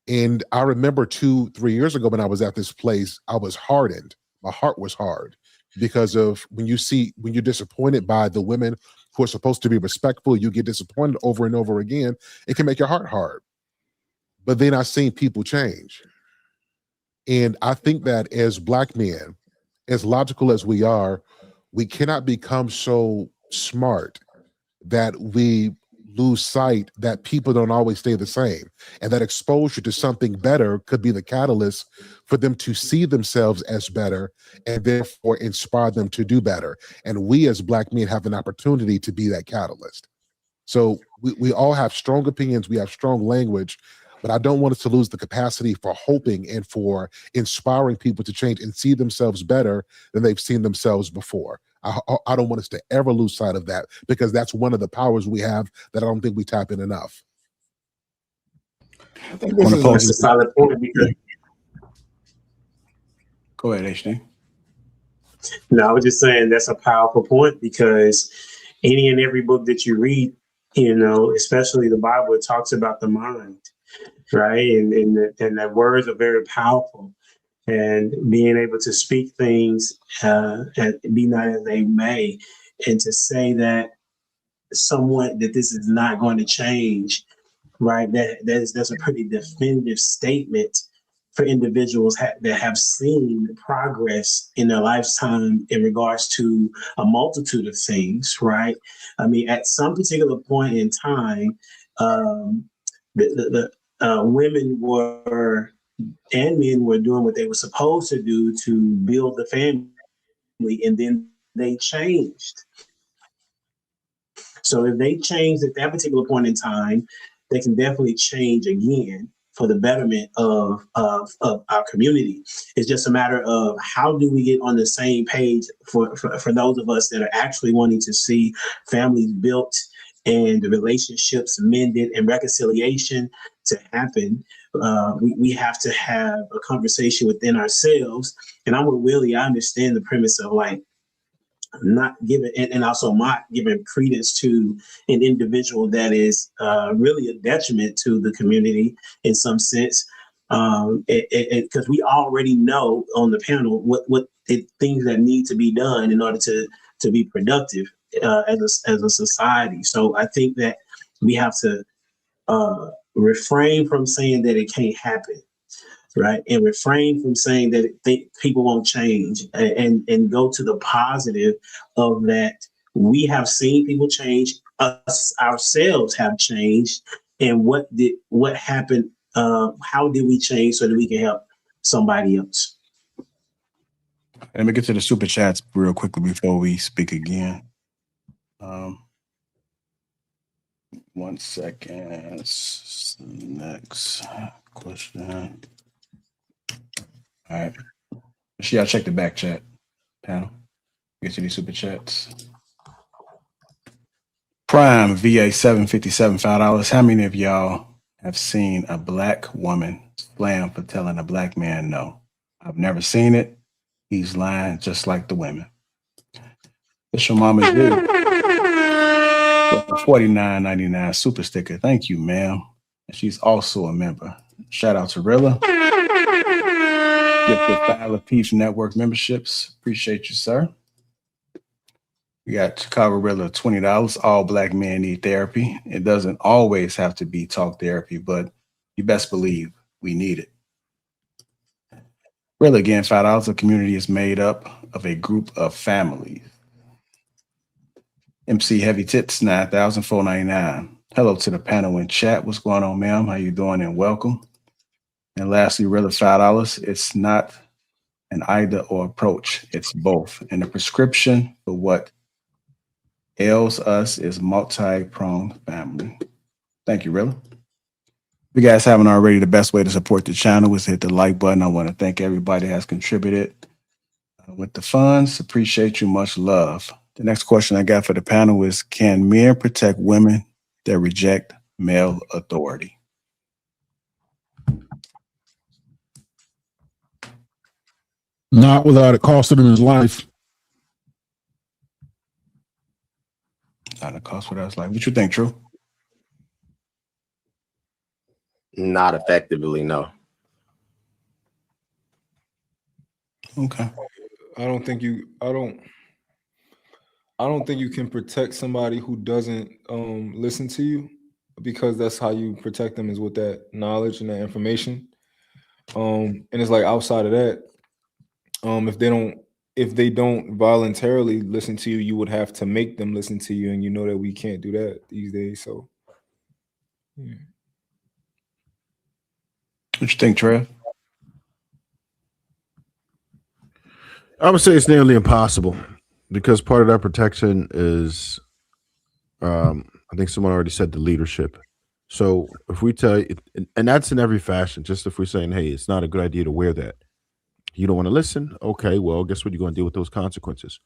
And I remember 2-3 years ago when I was at this place, I was hardened. My heart was hard because of when you're disappointed by the women who are supposed to be respectful, you get disappointed over and over again. It can make your heart hard. But then I've seen people change. And I think that as Black men, as logical as we are, we cannot become so smart that we lose sight that people don't always stay the same, and that exposure to something better could be the catalyst for them to see themselves as better and therefore inspire them to do better. And we as Black men have an opportunity to be that catalyst. So we all have strong opinions, we have strong language, but I don't want us to lose the capacity for hoping and for inspiring people to change and see themselves better than they've seen themselves before. I don't want us to ever lose sight of that because that's one of the powers we have that I don't think we tap in enough. I think this is That's a solid point. Go ahead, HD. No, I was just saying that's a powerful point because any and every book that you read, especially the Bible, it talks about the mind, right? And that words are very powerful. And being able to speak things and be not as they may, and to say that somewhat that this is not going to change, right? That's a pretty definitive statement for individuals that have seen progress in their lifetime in regards to a multitude of things, right? I mean, at some particular point in time, the women were and men were doing what they were supposed to do to build the family, and then they changed. So if they changed at that particular point in time, they can definitely change again for the betterment of our community. It's just a matter of how do we get on the same page for those of us that are actually wanting to see families built and the relationships mended and reconciliation to happen. We have to have a conversation within ourselves. And I'm with Willie. I understand the premise of like not giving, and also not giving credence to an individual that is really a detriment to the community in some sense. Because we already know on the panel what things that need to be done in order to be productive as a society. So I think that we have to refrain from saying that it can't happen, right? And refrain from saying that people won't change, and go to the positive of that. We have seen people change. Us ourselves have changed. And what happened? How did we change so that we can help somebody else? Let me get to the super chats real quickly before we speak again. 1 second. Next question. All right. I'll check the back chat panel. Get to these super chats. Prime VA 757 $5. How many of y'all have seen a black woman slammed for telling a black man no? I've never seen it. He's lying just like the women. It's your mama do. $49.99 super sticker. Thank you, ma'am. She's also a member. Shout out to Rilla. Get the Lapeef Network memberships. Appreciate you, sir. We got Chicago Rilla, $20. All black men need therapy. It doesn't always have to be talk therapy, but you best believe we need it. Rilla, again, $5. The community is made up of a group of families. MC Heavy Tits, $9,499. Hello to the panel in chat. What's going on, ma'am? How you doing? And welcome. And lastly, Rilla, $5. It's not an either or approach. It's both. And the prescription for what ails us is multi-pronged family. Thank you, Rilla. If you guys haven't already, the best way to support the channel is hit the like button. I want to thank everybody that has contributed with the funds. Appreciate you. Much love. The next question I got for the panel is, can men protect women that reject male authority? Not without it costing him his life. Not a cost without his life. What you think, True? Not effectively, no. Okay. I don't think you can protect somebody who doesn't listen to you, because that's how you protect them, is with that knowledge and that information. And it's like outside of that, if they don't voluntarily listen to you, you would have to make them listen to you, and you know that we can't do that these days. So yeah. What you think, Trev? I would say it's nearly impossible, because part of that protection is, I think someone already said, the leadership. So if we tell you, and that's in every fashion, just if we're saying, hey, it's not a good idea to wear that. You don't want to listen? Okay, well, guess what? You're going to deal with those consequences.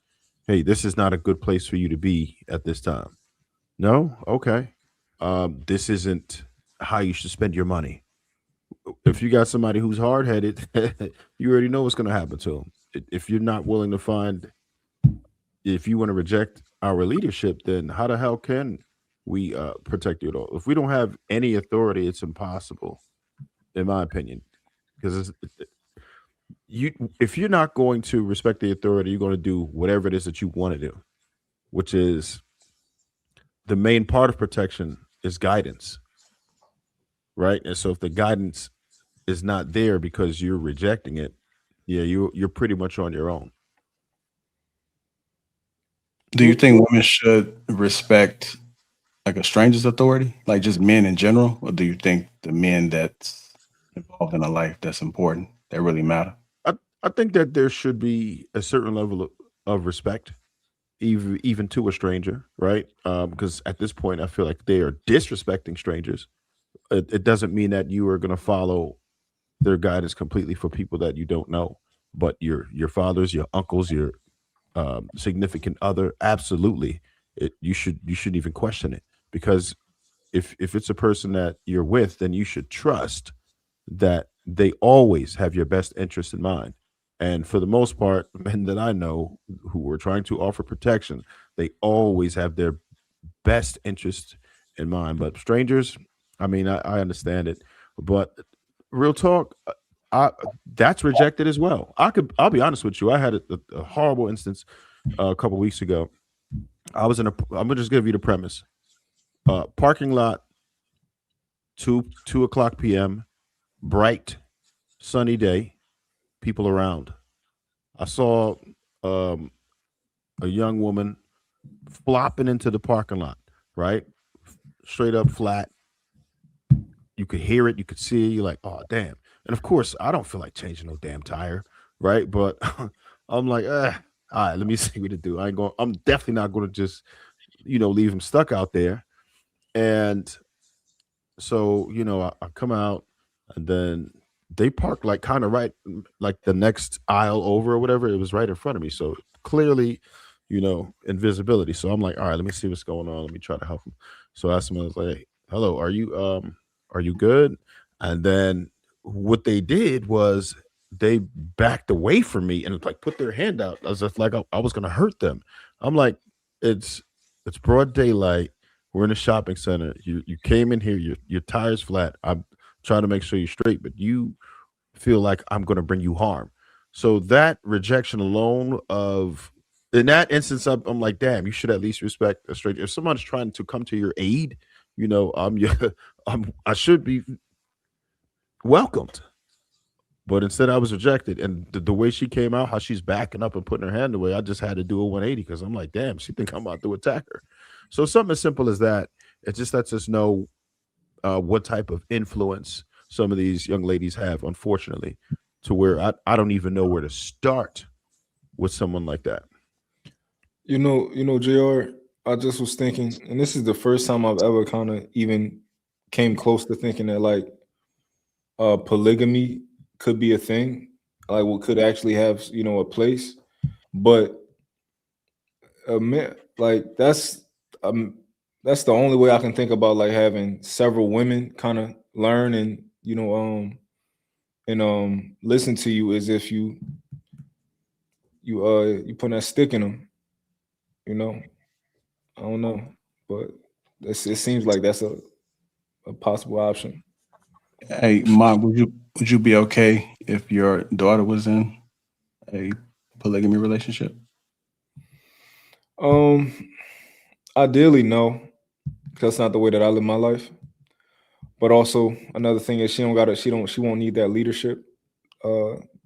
Hey, this is not a good place for you to be at this time. No? Okay. This isn't how you should spend your money. If you got somebody who's hard-headed, you already know what's going to happen to them. If you're not willing to find, if you want to reject our leadership, then how the hell can we protect you at all? If we don't have any authority, it's impossible, in my opinion. Because if you're not going to respect the authority, you're going to do whatever it is that you want to do, which is the main part of protection is guidance, right? And so if the guidance is not there because you're rejecting it, yeah, you're pretty much on your own. Do you think women should respect like a stranger's authority, like just men in general, or do you think the men that's involved in a life that's important, that really matter? I think that there should be a certain level of respect, even to a stranger, right? Because at this point, I feel like they are disrespecting strangers. It doesn't mean that you are going to follow their guidance completely for people that you don't know, but your fathers, your uncles, your significant other, absolutely, you shouldn't even question it, because if it's a person that you're with, then you should trust that they always have your best interest in mind. And for the most part, men that I know who are trying to offer protection, they always have their best interest in mind. But strangers, I mean, I understand it. But real talk, I that's rejected as well. I'll be honest with you. I had a horrible instance a couple weeks ago. I was in a. I'm gonna just give you the premise. Parking lot, 2 o'clock p.m. Bright, sunny day. People around. I saw um, a young woman flopping into the parking lot. Right, straight up flat. You could hear it. You could see it. You're like, oh damn. And of course, I don't feel like changing no damn tire. Right, but I'm like, all right. Let me see what to do. I ain't going. I'm definitely not going to just leave him stuck out there. And so I come out, and then they park like kind of right, like the next aisle over or whatever. It was right in front of me, so clearly, invisibility. So I'm like, all right, let me see what's going on. Let me try to help him. So I asked him, I was like, hello, are you good? And then what they did was they backed away from me and like put their hand out as if like I was gonna hurt them. I'm like, it's broad daylight. We're in a shopping center. You came in here. Your tire's flat. I'm trying to make sure you're straight, but you feel like I'm going to bring you harm. So that rejection alone of in that instance, I'm like, damn, you should at least respect a stranger. If someone's trying to come to your aid, I should be welcomed. But instead, I was rejected, and the way she came out, how she's backing up and putting her hand away, I just had to do a 180 because I'm like, damn, she think I'm about to attack her. So something as simple as that, it just lets us know what type of influence some of these young ladies have, unfortunately, to where I don't even know where to start with someone like that. JR, I just was thinking, and this is the first time I've ever kind of even came close to thinking that like polygamy could be a thing, like what could actually have a place. But man, like that's the only way I can think about like having several women kind of learn and listen to you is if you put that stick in them. I don't know, but it seems like that's a possible option. Hey, Mom, would you be okay if your daughter was in a polygamy relationship? Ideally, no, because that's not the way that I live my life. But also another thing is she won't need that leadership.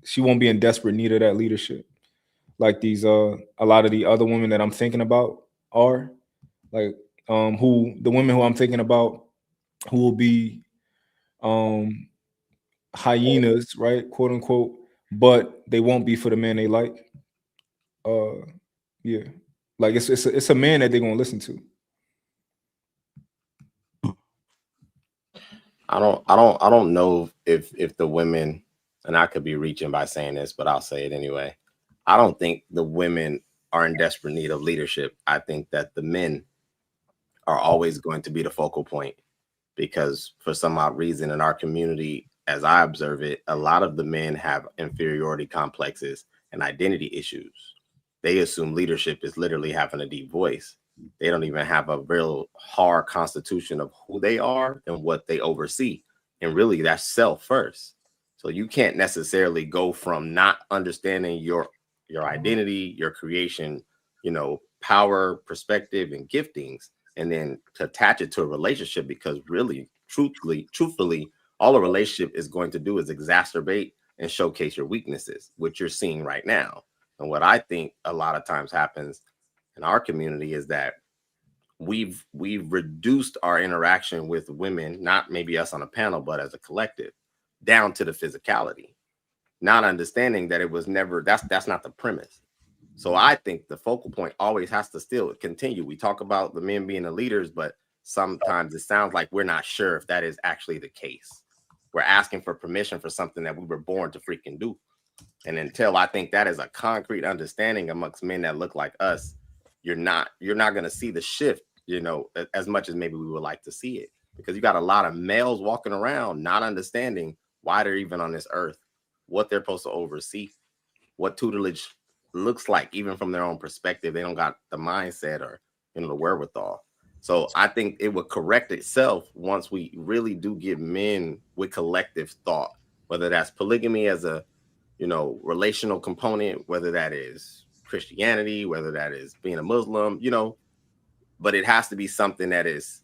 She won't be in desperate need of that leadership. Like these a lot of the other women that I'm thinking about are like the women who I'm thinking about who will be hyenas, right, quote unquote, but they won't be for the man they like. Yeah, like it's a man that they're gonna listen to. I don't know if the women, and I could be reaching by saying this, but I'll say it anyway. I don't think the women are in desperate need of leadership. I think that the men are always going to be the focal point because for some odd reason in our community, as I observe it, a lot of the men have inferiority complexes and identity issues. They assume leadership is literally having a deep voice. They don't even have a real hard constitution of who they are and what they oversee. And really that's self first. So you can't necessarily go from not understanding your identity, your creation, power, perspective, and giftings, and then to attach it to a relationship, because really, truthfully, all a relationship is going to do is exacerbate and showcase your weaknesses, which you're seeing right now. And what I think a lot of times happens in our community is that we've reduced our interaction with women, not maybe us on a panel, but as a collective, down to the physicality, not understanding that it was never, that's not the premise. So I think the focal point always has to still continue. We talk about the men being the leaders, but sometimes it sounds like we're not sure if that is actually the case. We're asking for permission for something that we were born to freaking do. And until I think that is a concrete understanding amongst men that look like us, you're not going to see the shift, as much as maybe we would like to see it, because you got a lot of males walking around not understanding why they're even on this earth, what they're supposed to oversee. what tutelage looks like, even from their own perspective. They don't got the mindset or, you know, the wherewithal. So I think it would correct itself once we really do get men with collective thought, whether that's polygamy as a, you know, relational component, whether that is Christianity, whether that is being a Muslim, you know, but it has to be something that is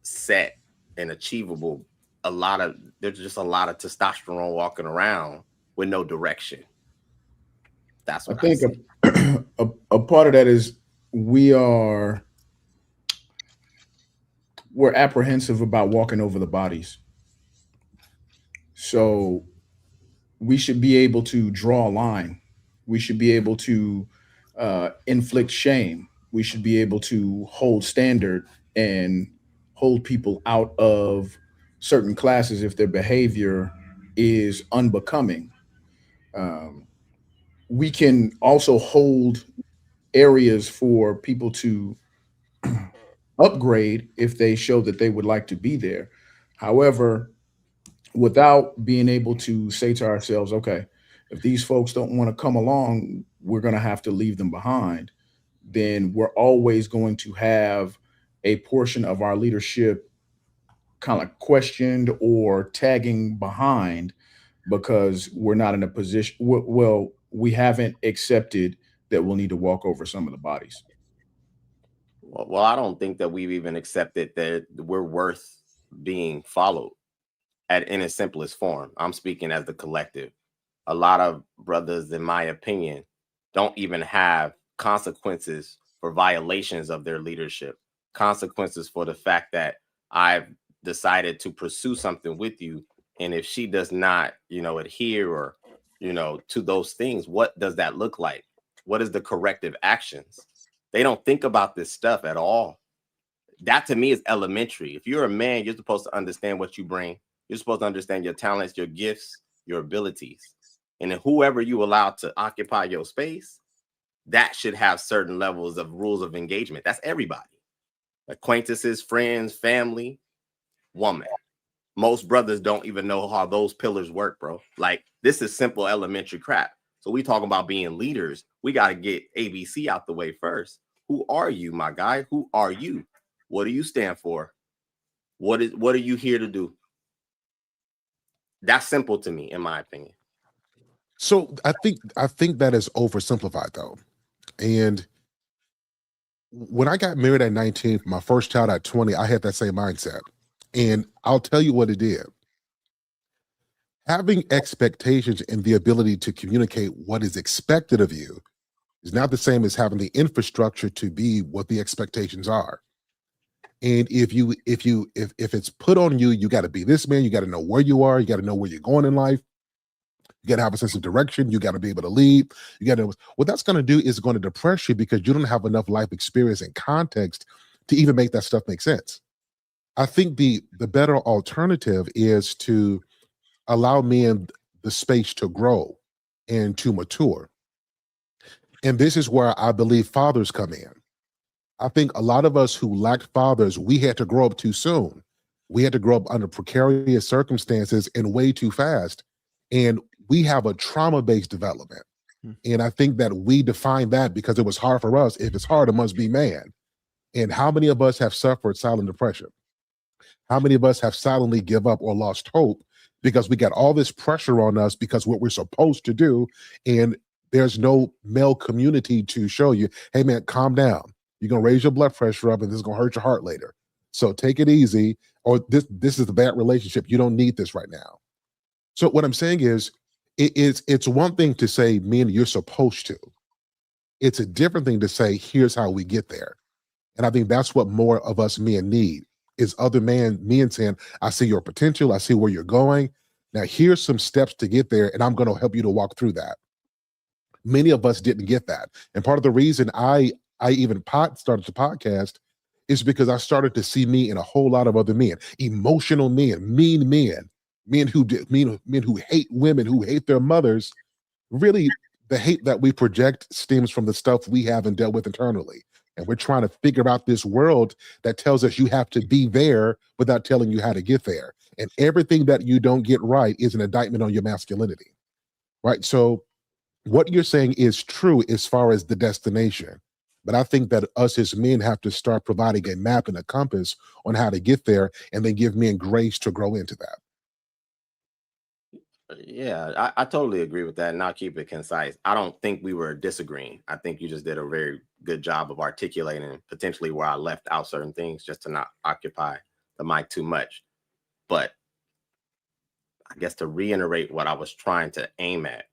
set and achievable. There's just a lot of testosterone walking around with no direction. That's what I think a part of that is we're apprehensive about walking over the bodies. So we should be able to draw a line. We should be able to inflict shame. We should be able to hold standard and hold people out of certain classes if their behavior is unbecoming. We can also hold areas for people to upgrade if they show that they would like to be there. However, without being able to say to ourselves, okay, if these folks don't want to come along, we're going to have to leave them behind, then we're always going to have a portion of our leadership kind of questioned or tagging behind because we're not in a position, well, we haven't accepted that we'll need to walk over some of the bodies. Well, I don't think that we've even accepted that we're worth being followed in its simplest form. I'm speaking as the collective. A lot of brothers, in my opinion, don't even have consequences for violations of their leadership, consequences for the fact that I've decided to pursue something with you. And if she does not, you know, adhere or, you know, to those things, what does that look like? What is the corrective actions? They don't think about this stuff at all. That to me is elementary. If you're a man, you're supposed to understand what you bring. You're supposed to understand your talents, your gifts, your abilities. And then whoever you allow to occupy your space, that should have certain levels of rules of engagement. That's everybody. Acquaintances, friends, family, woman. Most brothers don't even know how those pillars work, bro. Like, this is simple elementary crap. So we talking about being leaders. We got to get ABC out the way first. Who are you, my guy? Who are you? What do you stand for? What are you here to do? That's simple to me, in my opinion. So I think that is oversimplified though. And when I got married at 19, my first child at 20, I had that same mindset. And I'll tell you what it did. Having expectations and the ability to communicate what is expected of you is not the same as having the infrastructure to be what the expectations are. And if it's put on you, you got to be this man, you got to know where you are, you got to know where you're going in life. You got to have a sense of direction. You got to be able to lead. You got to, what that's going to do is going to depress you because you don't have enough life experience and context to even make that stuff make sense. I think the better alternative is to allow men the space to grow and to mature. And this is where I believe fathers come in. I think a lot of us who lacked fathers, we had to grow up too soon. We had to grow up under precarious circumstances and way too fast. And we have a trauma-based development. And I think that we define that because it was hard for us. If it's hard, it must be man. And how many of us have suffered silent depression? How many of us have silently give up or lost hope because we got all this pressure on us because what we're supposed to do, and there's no male community to show you, hey man, calm down. You're gonna raise your blood pressure up and this is gonna hurt your heart later. So take it easy, or this is a bad relationship. You don't need this right now. So what I'm saying is, it's one thing to say, men, you're supposed to. It's a different thing to say, here's how we get there. And I think that's what more of us men need, is other men saying, I see your potential, I see where you're going. Now here's some steps to get there, and I'm going to help you to walk through that. Many of us didn't get that. And part of the reason I even started the podcast is because I started to see me in a whole lot of other men, emotional men, mean men. Men who hate women, who hate their mothers. Really, the hate that we project stems from the stuff we haven't dealt with internally. And we're trying to figure out this world that tells us you have to be there without telling you how to get there. And everything that you don't get right is an indictment on your masculinity, right? So what you're saying is true as far as the destination. But I think that us as men have to start providing a map and a compass on how to get there, and then give men grace to grow into that. Yeah, I totally agree with that, and I'll keep it concise. I don't think we were disagreeing. I think you just did a very good job of articulating potentially where I left out certain things just to not occupy the mic too much. But I guess to reiterate what I was trying to aim at,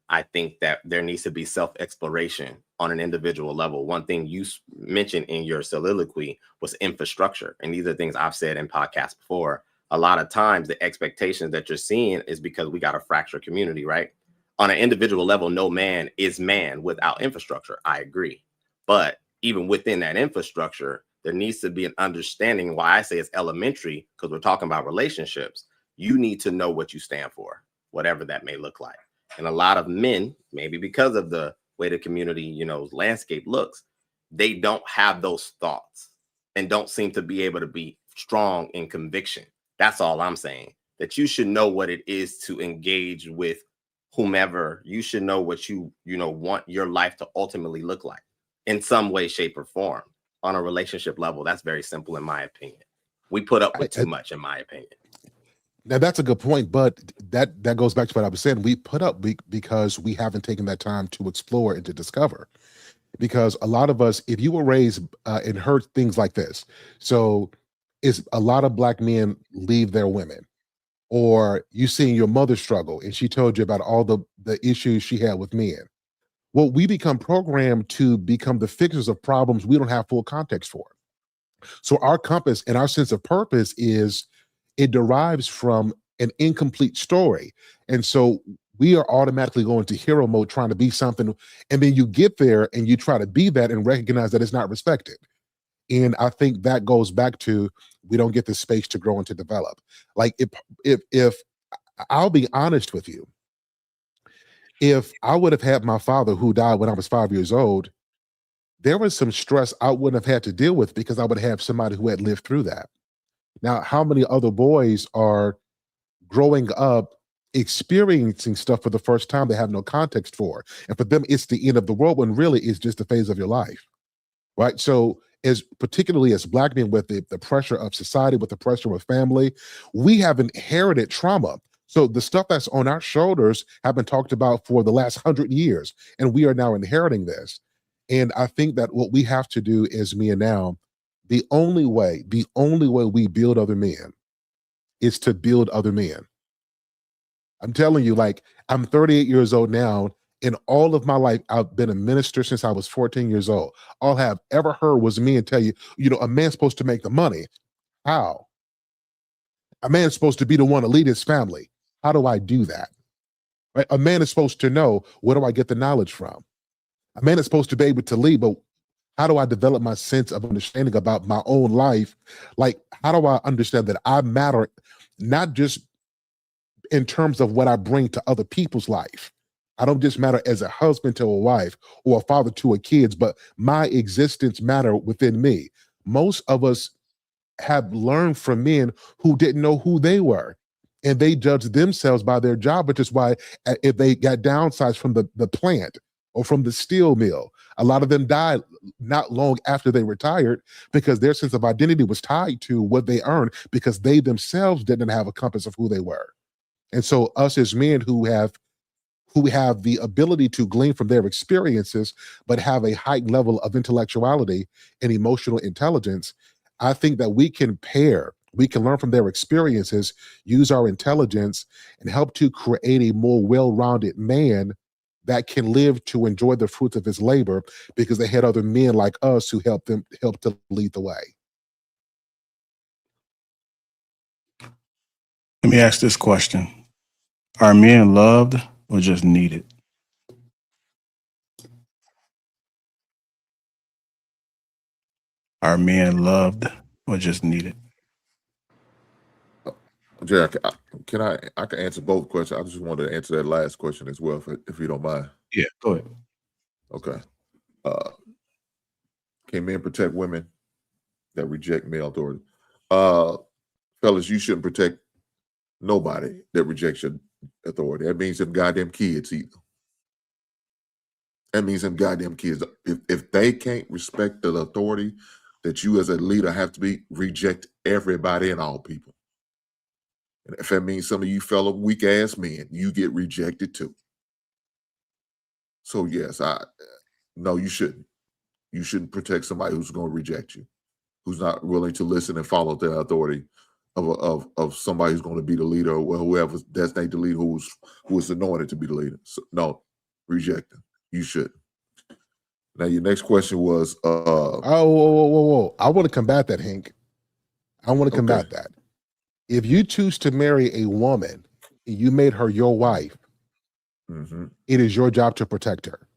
I think that there needs to be self-exploration on an individual level. One thing you mentioned in your soliloquy was infrastructure. And these are things I've said in podcasts before. A lot of times the expectations that you're seeing is because we got a fractured community, right? On an individual level, no man is man without infrastructure. I agree. But even within that infrastructure, there needs to be an understanding. Why I say it's elementary, because we're talking about relationships. You need to know what you stand for, whatever that may look like. And a lot of men, maybe because of the way the community, landscape looks, they don't have those thoughts and don't seem to be able to be strong in conviction. That's all I'm saying. That you should know what it is to engage with whomever. You should know what you want your life to ultimately look like in some way, shape, or form on a relationship level. That's very simple, in my opinion. We put up with too much, in my opinion. Now that's a good point, but that goes back to what I was saying. We put up because we haven't taken that time to explore and to discover. Because a lot of us, if you were raised and heard things like this, so is a lot of Black men leave their women, or you seen your mother struggle and she told you about all the issues she had with men. Well, we become programmed to become the fixers of problems we don't have full context for. So our compass and our sense of purpose it derives from an incomplete story. And so we are automatically going to hero mode trying to be something. And then you get there and you try to be that and recognize that it's not respected. And I think that goes back to, we don't get the space to grow and to develop. Like if I'll be honest with you, if I would have had my father who died when I was 5 years old, there was some stress I wouldn't have had to deal with because I would have somebody who had lived through that. Now, how many other boys are growing up experiencing stuff for the first time they have no context for? And for them, it's the end of the world, when really it's just a phase of your life, right? So particularly as Black men, with the pressure of society, with the pressure of family, we have inherited trauma. So the stuff that's on our shoulders have been talked about for the last 100 years, and we are now inheriting this. And I think that what we have to do as men now, the only way we build other men is to build other men. I'm telling you, like, I'm 38 years old now. In all of my life, I've been a minister since I was 14 years old. All I have ever heard was men tell you, a man's supposed to make the money. How? A man's supposed to be the one to lead his family. How do I do that? Right? A man is supposed to know, where do I get the knowledge from? A man is supposed to be able to lead, but how do I develop my sense of understanding about my own life? Like, how do I understand that I matter, not just in terms of what I bring to other people's life? I don't just matter as a husband to a wife or a father to a kids, but my existence matter within me. Most of us have learned from men who didn't know who they were, and they judged themselves by their job, which is why if they got downsized from the plant or from the steel mill, a lot of them died not long after they retired, because their sense of identity was tied to what they earned, because they themselves didn't have a compass of who they were. And so us as men who have the ability to glean from their experiences, but have a heightened level of intellectuality and emotional intelligence, I think that we can learn from their experiences, use our intelligence, and help to create a more well-rounded man that can live to enjoy the fruits of his labor, because they had other men like us who helped to lead the way. Let me ask this question. Are men loved or just needed? Are men loved or just needed? Jack, I can answer both questions. I just wanted to answer that last question as well, if you don't mind. Yeah, go ahead. Okay. Can men protect women that reject male authority? Fellas, you shouldn't protect nobody that rejects your authority. That means them goddamn kids either. That means them goddamn kids. If they can't respect the authority that you as a leader have to be, reject everybody and all people. And if that means some of you fellow weak ass men, you get rejected too. So yes, no, you shouldn't. You shouldn't protect somebody who's going to reject you, who's not willing to listen and follow the authority of somebody who's going to be the leader, or whoever's designated the leader, who is anointed to be the leader. So, no, reject them. You should. Now, your next question was, whoa. I want to combat that, Hank. I want to combat that. If you choose to marry a woman, you made her your wife, it is your job to protect her.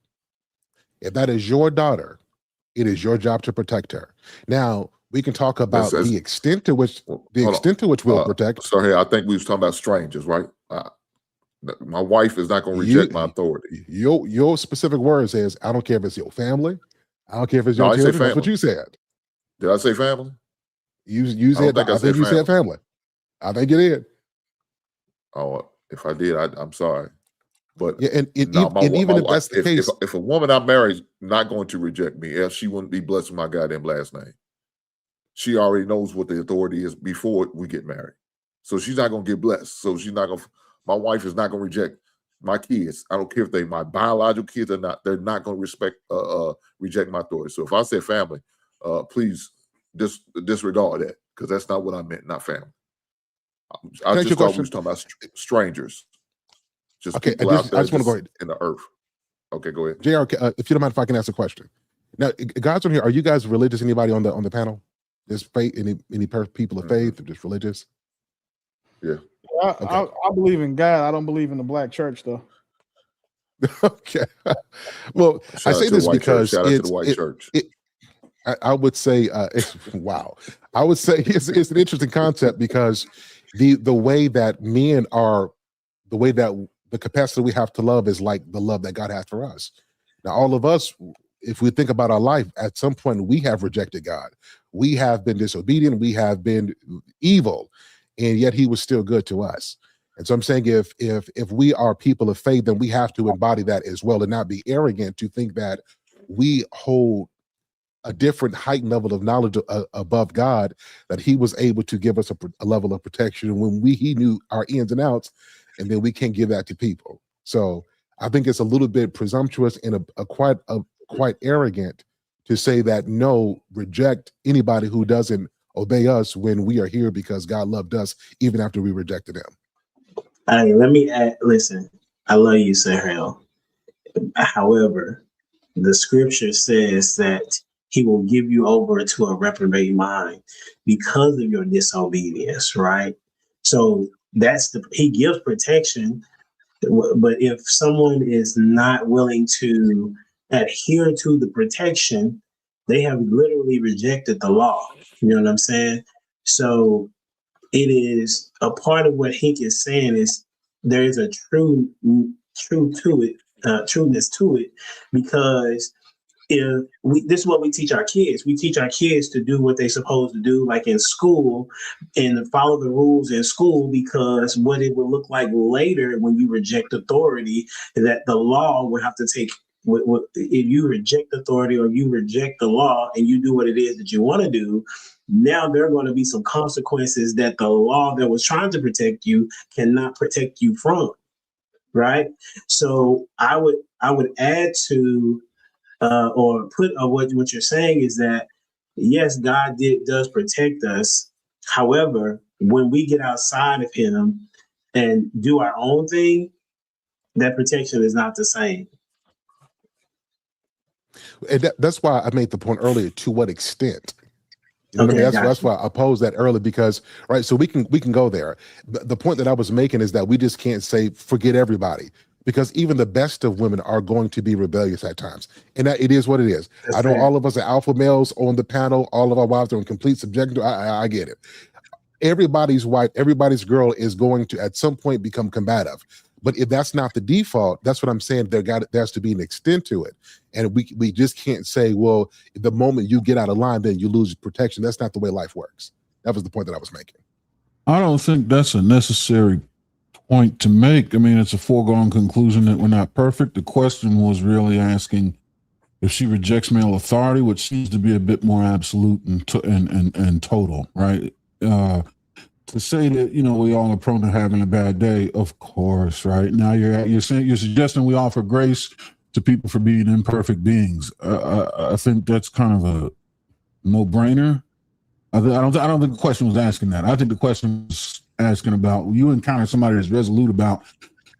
If that is your daughter, it is your job to protect her. Now, we can talk about the extent to which we'll protect. Sorry, I think we was talking about strangers, right? My wife is not going to reject my authority. Your specific words is, I don't care if it's your family. I don't care if it's your children. That's what you said. Did I say family? You said, I think you said family. I think you did. Oh, if I did, I'm sorry. But yeah, even if that's the case, if a woman I'm married is not going to reject me, else she wouldn't be blessed with my goddamn last name. She already knows what the authority is before we get married, so she's not going to get blessed. So she's not going. My wife is not going to reject my kids. I don't care if they my biological kids or not. They're not going to reject my authority. So if I say family, please disregard that, because that's not what I meant. Not family. I just thought we was talking about strangers. Just okay, people out there I just want to go ahead. In the earth. Okay, go ahead. JR, if you don't mind if I can ask a question. Now, guys on here, are you guys religious? Anybody on the panel? There's faith, any people of faith or just religious? Yeah. I believe in God. I don't believe in the black church, though. Okay. Well, I say this because shout out to the white church. I would say, wow. I would say it's an interesting concept, because the way that men are, the way that the capacity we have to love is like the love that God has for us. Now, all of us, if we think about our life, at some point we have rejected God. We have been disobedient. We have been evil, and yet He was still good to us. And so I'm saying, if we are people of faith, then we have to embody that as well, and not be arrogant to think that we hold a different heightened level of knowledge above God, that He was able to give us a level of protection when He knew our ins and outs, and then we can't give that to people. So I think it's a little bit presumptuous and quite arrogant to say that no, reject anybody who doesn't obey us when we are here because God loved us even after we rejected Him. Hey, let me add, listen, I love you, Sahel. However, the scripture says that He will give you over to a reprobate mind because of your disobedience, right? So He gives protection, but if someone is not willing to adhere to the protection, they have literally rejected the law. You know what I'm saying? So it is a part of what Hank is saying is there is a truthness to it, because this is what we teach our kids. We teach our kids to do what they're supposed to do, like in school, and follow the rules in school, because what it will look like later when you reject authority, that the law will have to take. If you reject authority or you reject the law and you do what it is that you want to do, now there are going to be some consequences that the law that was trying to protect you cannot protect you from, right? So I would add to or put what you're saying is that yes, God does protect us. However, when we get outside of Him and do our own thing, that protection is not the same. And that's why I made the point earlier, to what extent. You know what I mean? That's why I posed that earlier, because, right, so we can go there. The point that I was making is that we just can't say forget everybody, because even the best of women are going to be rebellious at times, and that it is what it is. That's I know fair. All of us are alpha males on the panel. All of our wives are in complete subjection. I get it. Everybody's wife, everybody's girl is going to at some point become combative. But if that's not the default, that's what I'm saying. There has to be an extent to it, and we just can't say, well, the moment you get out of line, then you lose protection. That's not the way life works. That was the point that I was making. I don't think that's a necessary point to make. I mean, it's a foregone conclusion that we're not perfect. The question was really asking if she rejects male authority, which seems to be a bit more absolute and total, right? To say that, you know, we all are prone to having a bad day, of course, right? Now you're suggesting we offer grace to people for being imperfect beings. I think that's kind of a no-brainer. I don't think the question was asking that. I think the question was asking about, you encounter somebody that's resolute about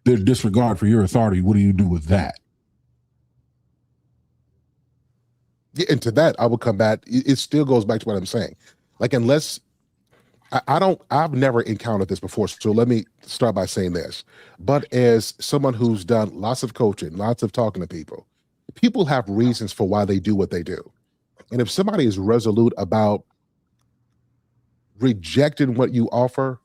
their disregard for your authority. What do you do with that? Yeah, and to that, I will come back. It still goes back to what I'm saying. Like, unless I've never encountered this before. So let me start by saying this. But as someone who's done lots of coaching, lots of talking to people have reasons for why they do what they do. And if somebody is resolute about rejecting what you offer,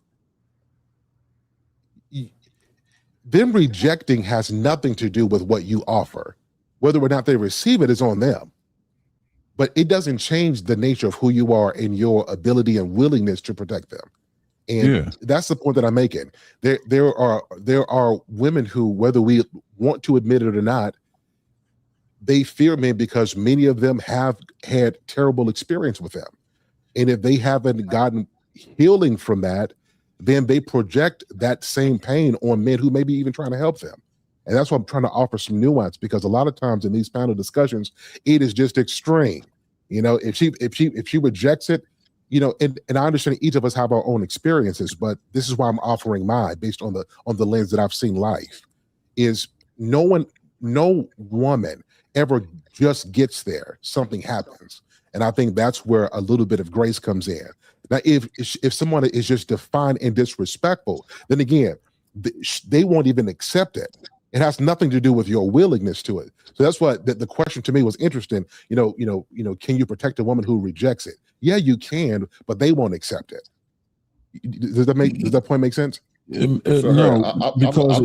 them rejecting has nothing to do with what you offer. Whether or not they receive it is on them. But it doesn't change the nature of who you are and your ability and willingness to protect them. And that's the point that I'm making. There are women who, whether we want to admit it or not, they fear men because many of them have had terrible experience with them. And if they haven't gotten healing from that, then they project that same pain on men who may be even trying to help them. And that's why I'm trying to offer some nuance, because a lot of times in these panel discussions, it is just extreme. You know, if she rejects it, you know, and I understand each of us have our own experiences, but this is why I'm offering mine based on the lens that I've seen life. Is no woman ever just gets there. Something happens. And I think that's where a little bit of grace comes in. Now, if someone is just defined and disrespectful, then again, they won't even accept it. It has nothing to do with your willingness to it. So that's why the question to me was interesting. You know, can you protect a woman who rejects it? Yeah, you can, but they won't accept it. Does that point make sense? No, because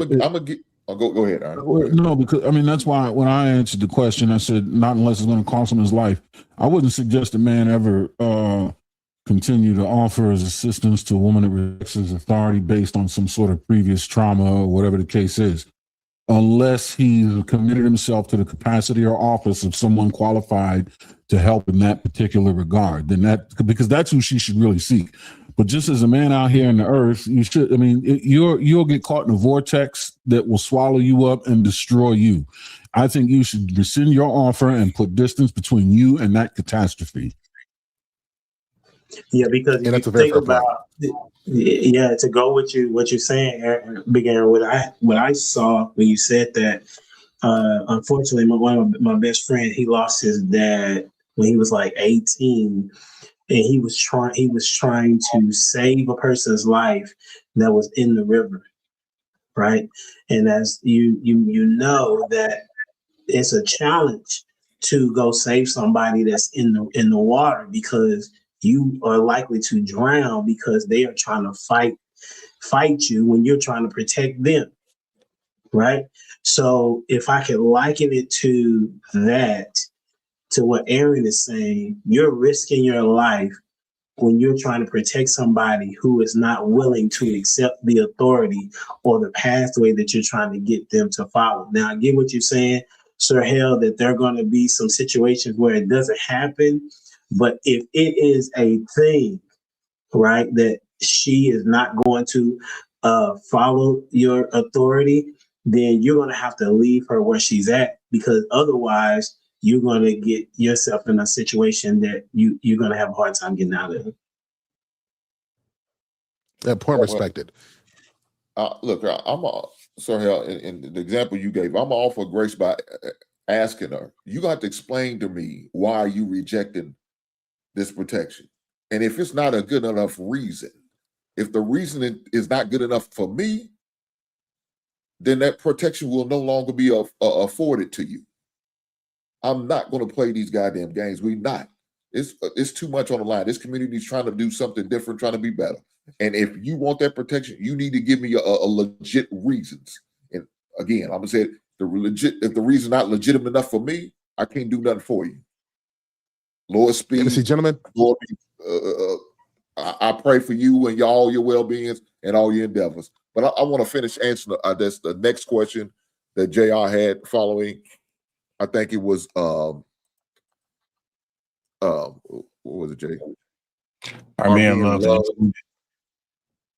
go ahead, Aaron. No, because I mean, that's why when I answered the question, I said not unless it's going to cost him his life. I wouldn't suggest a man ever continue to offer his assistance to a woman that rejects his authority based on some sort of previous trauma or whatever the case is, unless he's committed himself to the capacity or office of someone qualified to help in that particular regard. Then because that's who she should really seek. But just as a man out here in the earth, you should, I mean, you'll get caught in a vortex that will swallow you up and destroy you. I think you should rescind your offer and put distance between you and that catastrophe. Yeah, because if you think about, to go with what you're saying, Big Aaron, what I saw when you said that, unfortunately, one of my best friend, he lost his dad when he was like 18, and he was trying to save a person's life that was in the river, right? And as you know that it's a challenge to go save somebody that's in the water, because you are likely to drown because they are trying to fight you when you're trying to protect them, right? So if I could liken it to that, to what Aaron is saying, you're risking your life when you're trying to protect somebody who is not willing to accept the authority or the pathway that you're trying to get them to follow. Now, I get what you're saying, Sir Hell, that there are going to be some situations where it doesn't happen. But if it is a thing, right, that she is not going to follow your authority, then you're going to have to leave her where she's at, because otherwise you're going to get yourself in a situation that you're going to have a hard time getting out of. That point respected. Look, sorry, in the example you gave, I'm all for grace by asking her, you got to explain to me why are you rejecting this protection? And if it's not a good enough reason, if the reason is not good enough for me, then that protection will no longer be afforded to you. I'm not going to play these goddamn games. We're not. It's too much on the line. This community is trying to do something different, trying to be better. And if you want that protection, you need to give me a legit reasons. And again, I'm gonna say if the reason not legitimate enough for me, I can't do nothing for you. Lord speed, gentlemen. Lord, I pray for you and all your well-beings. in all your endeavors. But I want to finish answering the next question that JR had following. I think it was what was it, Jay? Are men loved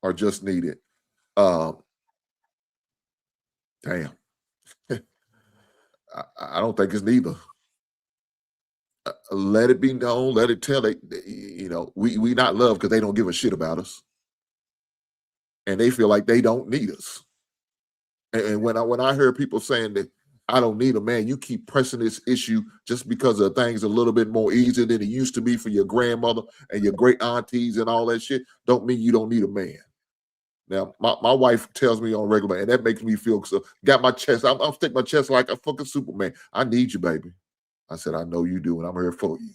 or just needed? Damn. I don't think it's neither. Let it be known. Let it tell it. We not loved because they don't give a shit about us, and they feel like they don't need us. And when I hear people saying that I don't need a man, you keep pressing this issue just because of things a little bit more easy than it used to be for your grandmother and your great aunties and all that shit. Don't mean you don't need a man. Now, my wife tells me on regular, and that makes me feel so. Got my chest. I'm sticking my chest like a fucking Superman. I need you, baby. I said, I know you do, and I'm here for you.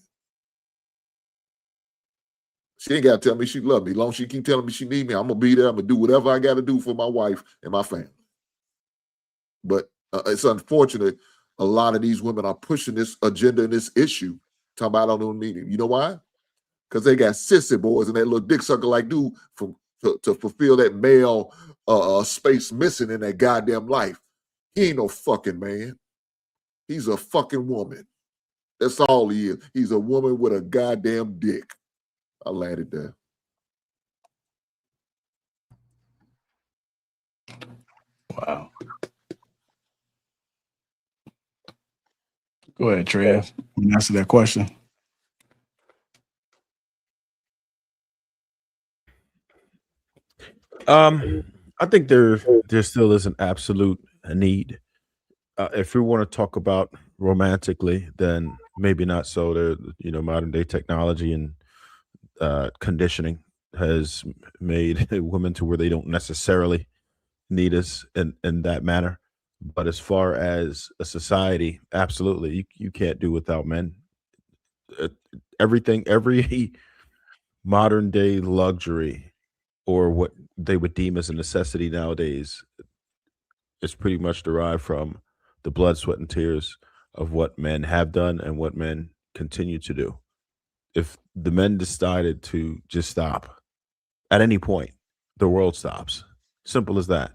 She ain't got to tell me she love me. As long as she keep telling me she need me, I'm going to be there. I'm going to do whatever I got to do for my wife and my family. But it's unfortunate a lot of these women are pushing this agenda and this issue, talking about I don't need him. You know why? Because they got sissy boys and that little dick sucker like dude to fulfill that male space missing in that goddamn life. He ain't no fucking man. He's a fucking woman. That's all he is. He's a woman with a goddamn dick. I landed there. Wow. Go ahead, Trev. You answer that question. I think there still is an absolute need. If we want to talk about romantically, then maybe not so. There, modern day technology and conditioning has made women to where they don't necessarily need us in that manner. But as far as a society, absolutely, you can't do without men. Every modern day luxury or what they would deem as a necessity nowadays is pretty much derived from the blood, sweat, and tears of what men have done and what men continue to do. If the men decided to just stop at any point, the world stops. Simple as that.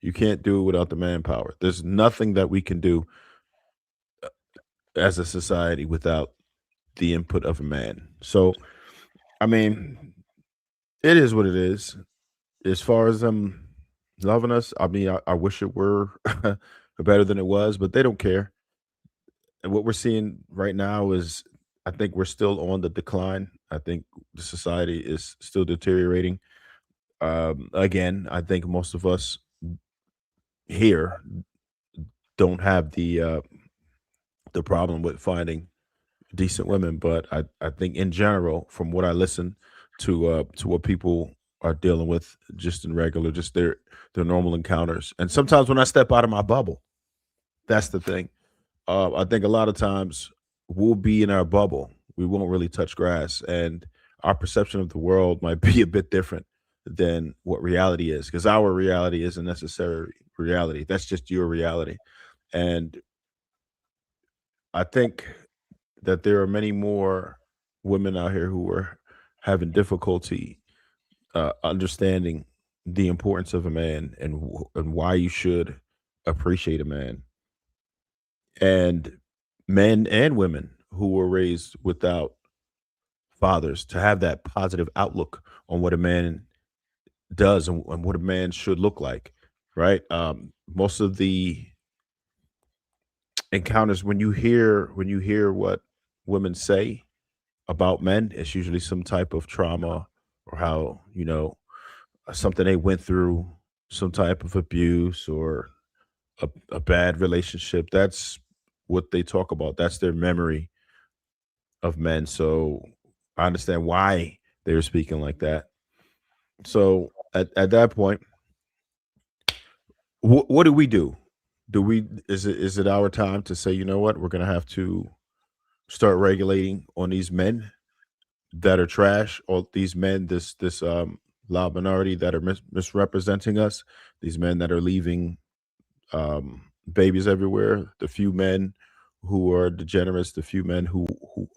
You can't do it without the manpower. There's nothing that we can do as a society without the input of a man. So, I mean, it is what it is. As far as them loving us, I mean, I wish it were better than it was, but they don't care. And what we're seeing right now is, I think we're still on the decline. I think the society is still deteriorating. Again, I think most of us here don't have the problem with finding decent women, but I think in general, from what I listen to what people are dealing with just in regular, just their normal encounters. And sometimes when I step out of my bubble, that's the thing. I think a lot of times we'll be in our bubble. We won't really touch grass, and our perception of the world might be a bit different than what reality is, because our reality isn't necessarily reality. That's just your reality. And I think that there are many more women out here who are having difficulty understanding the importance of a man and why you should appreciate a man. And men and women who were raised without fathers to have that positive outlook on what a man does and what a man should look like, right? Most of the encounters when you hear what women say about men, it's usually some type of trauma or how something they went through, some type of abuse or a bad relationship. That's what they talk about. That's their memory of men. So I understand why they were speaking like that. So at that point, what do we do? Is it our time to say, you know what, we're gonna have to start regulating on these men that are trash, or these men, this loud minority that are misrepresenting us, these men that are leaving babies everywhere, the few men who are degenerates, the few men who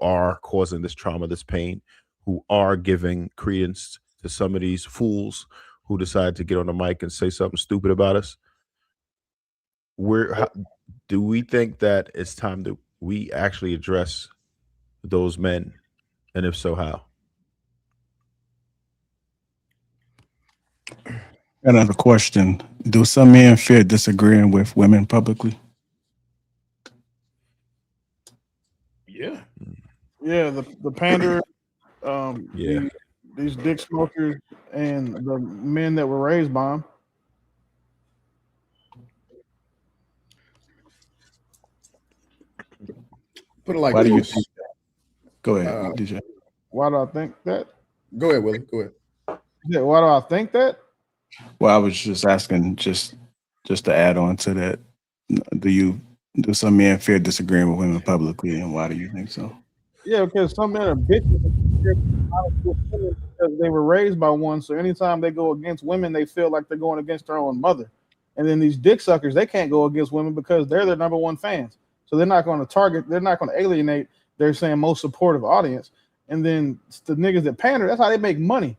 are causing this trauma, this pain, who are giving credence to some of these fools who decide to get on the mic and say something stupid about us. Do we think that it's time that we actually address those men, and if so, how? Another question: do some men fear disagreeing with women publicly? Yeah. Yeah, the pander, Yeah. these dick smokers, and the men that were raised by them. Put it like Why do you this. think that? Go ahead, DJ. Why do I think that? Go ahead, Willie. Go ahead. Yeah, why do I think that? Well, I was just asking, just to add on to that. Do some men fear disagreeing with women publicly, and why do you think so? Yeah, because some men are bitches because they were raised by one. So anytime they go against women, they feel like they're going against their own mother. And then these dick suckers, they can't go against women because they're their number one fans. So they're not going to target, they're not going to alienate their saying most supportive audience. And then the niggas that pander, that's how they make money.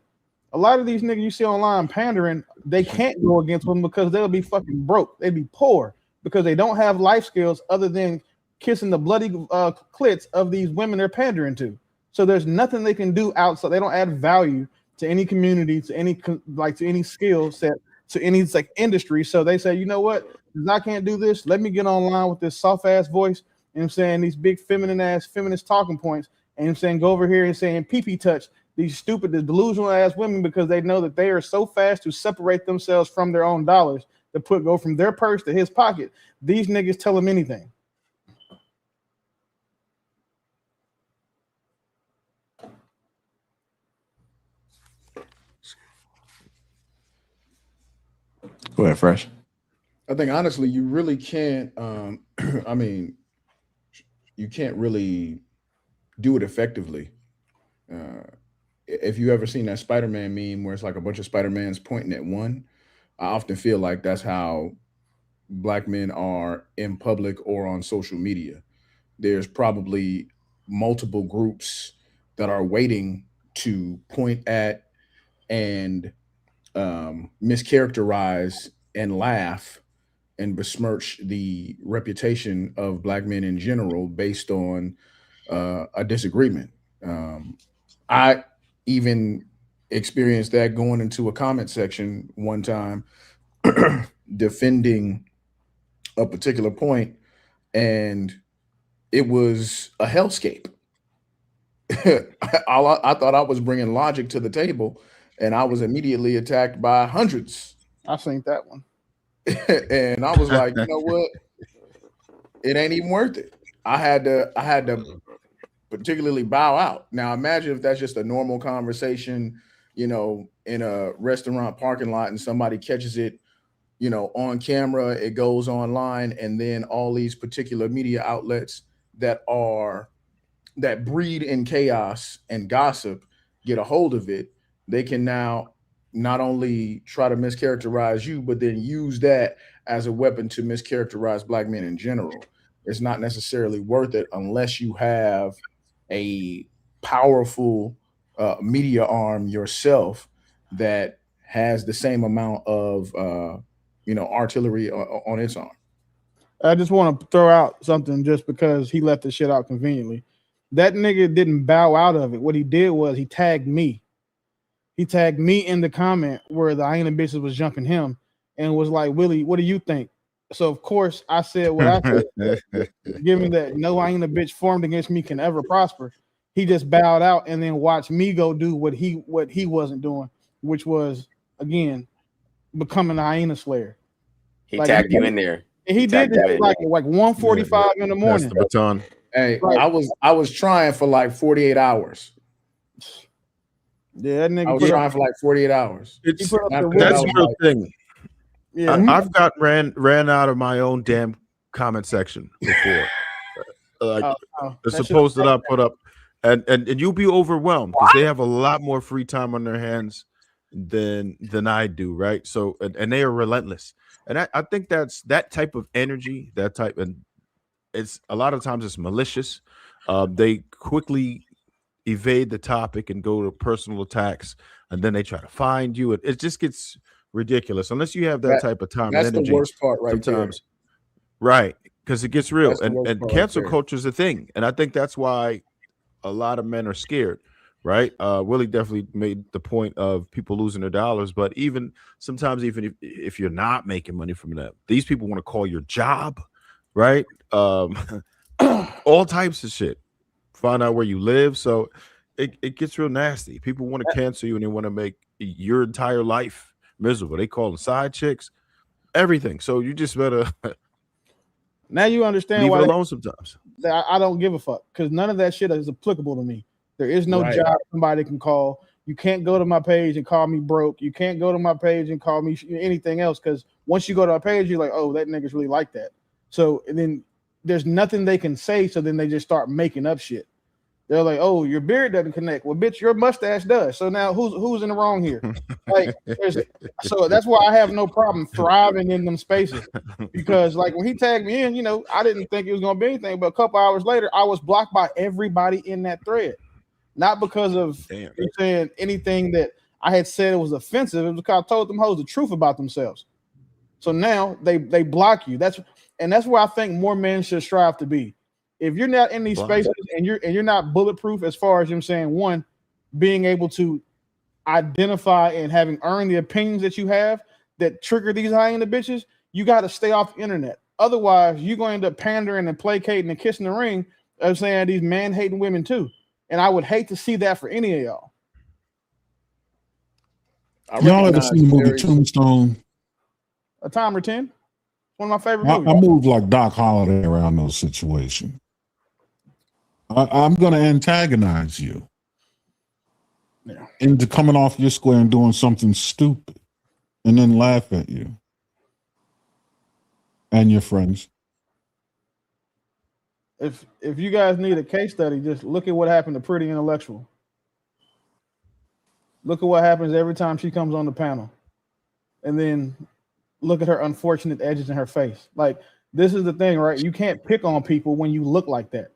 A lot of these niggas you see online pandering, they can't go against women because they'll be fucking broke. They'd be poor because they don't have life skills other than kissing the bloody clits of these women they're pandering to. So there's nothing they can do outside. They don't add value to any community, to any skill set, to any like industry. So they say, you know what? Because I can't do this, let me get online with this soft ass voice. And I'm saying these big feminist talking points. And I'm saying go over here and saying pee touch these stupid, delusional ass women because they know that they are so fast to separate themselves from their own dollars to go from their purse to his pocket. These niggas tell him anything. Go ahead, Fresh. I think honestly, you really can't. I mean, you can't really do it effectively. If you ever seen that Spider-Man meme where it's like a bunch of Spider-Mans pointing at one, I often feel like that's how Black men are in public or on social media. There's probably multiple groups that are waiting to point at and mischaracterize and laugh and besmirch the reputation of Black men in general based on a disagreement. I even experienced that going into a comment section one time defending a particular point, and it was a hellscape. I thought I was bringing logic to the table, and I was immediately attacked by hundreds. I seen that one. And I was like, you know what? It ain't even worth it. I had to particularly bow out. Now imagine if that's just a normal conversation, you know, in a restaurant parking lot and somebody catches it, you know, on camera, it goes online, and then all these particular media outlets that breed in chaos and gossip get a hold of it. They can now not only try to mischaracterize you, but then use that as a weapon to mischaracterize Black men in general. It's not necessarily worth it unless you have a powerful media arm yourself that has the same amount of artillery on its arm. I just want to throw out something just because he left the shit out conveniently. That nigga didn't bow out of it. What he did was he tagged me. He tagged me in the comment where the hyena bitches was jumping him and was like, Willie, what do you think? So of course I said what I said, given that no hyena bitch formed against me can ever prosper. He just bowed out and then watched me go do what he wasn't doing, which was again becoming a hyena slayer. He tagged you in there. He did this like 1:45 in the morning. That's the baton. Hey, right. I was trying for like 48 hours. Yeah, that nigga I was trying for like 48 hours. That's the real thing. Yeah, I've got ran out of my own damn comment section before. The post that I put up, and you'll be overwhelmed because they have a lot more free time on their hands than I do, right? So and they are relentless, and I think that's that type of energy, and it's a lot of times it's malicious. They quickly evade the topic and go to personal attacks, and then they try to find you. It just gets ridiculous unless you have that type of time and That's the energy. worst part right Sometimes, right? Because it gets real, That's the worst and part cancel right there. culture is a thing, and I think that's why a lot of men are scared. Right? Willie definitely made the point of people losing their dollars, but even sometimes, even if you're not making money from that, these people want to call your job, right? All types of shit. Find out where you live. So it gets real nasty. People want to cancel you and they want to make your entire life miserable. They call them side chicks, everything. So you just better Now you understand leave why it alone sometimes. I don't give a fuck, because none of that shit is applicable to me. There is no Right. job somebody can call. You can't go to my page and call me broke. You can't go to my page and call me anything else, because once you go to our page, you're like, oh, that nigga's really like that. So and then there's nothing they can say. So then they just start making up shit. They're like, oh, your beard doesn't connect. Well, bitch, your mustache does. So now who's in the wrong here? Like, so that's why I have no problem thriving in them spaces, because like when he tagged me in, I didn't think it was gonna be anything, but a couple hours later, I was blocked by everybody in that thread. Not because of me saying anything that I had said it was offensive. It was because I told them hoes the truth about themselves. So now they block you. That's where I think more men should strive to be. If you're not in these spaces and you're not bulletproof, as far as I'm saying, one, being able to identify and having earned the opinions that you have that trigger these hyena bitches, you got to stay off the internet. Otherwise, you're going to end up pandering and placating and kissing the ring of saying these man-hating women too. And I would hate to see that for any of y'all. Y'all ever seen the movie Tombstone? A Time or 10? One of my favorite I movies. move like Doc Holliday around those situations. I'm going to antagonize you into coming off your square and doing something stupid, and then laugh at you and your friends. If you guys need a case study, just look at what happened to Pretty Intellectual. Look at what happens every time she comes on the panel, and then look at her unfortunate edges in her face. Like, this is the thing, right? You can't pick on people when you look like that.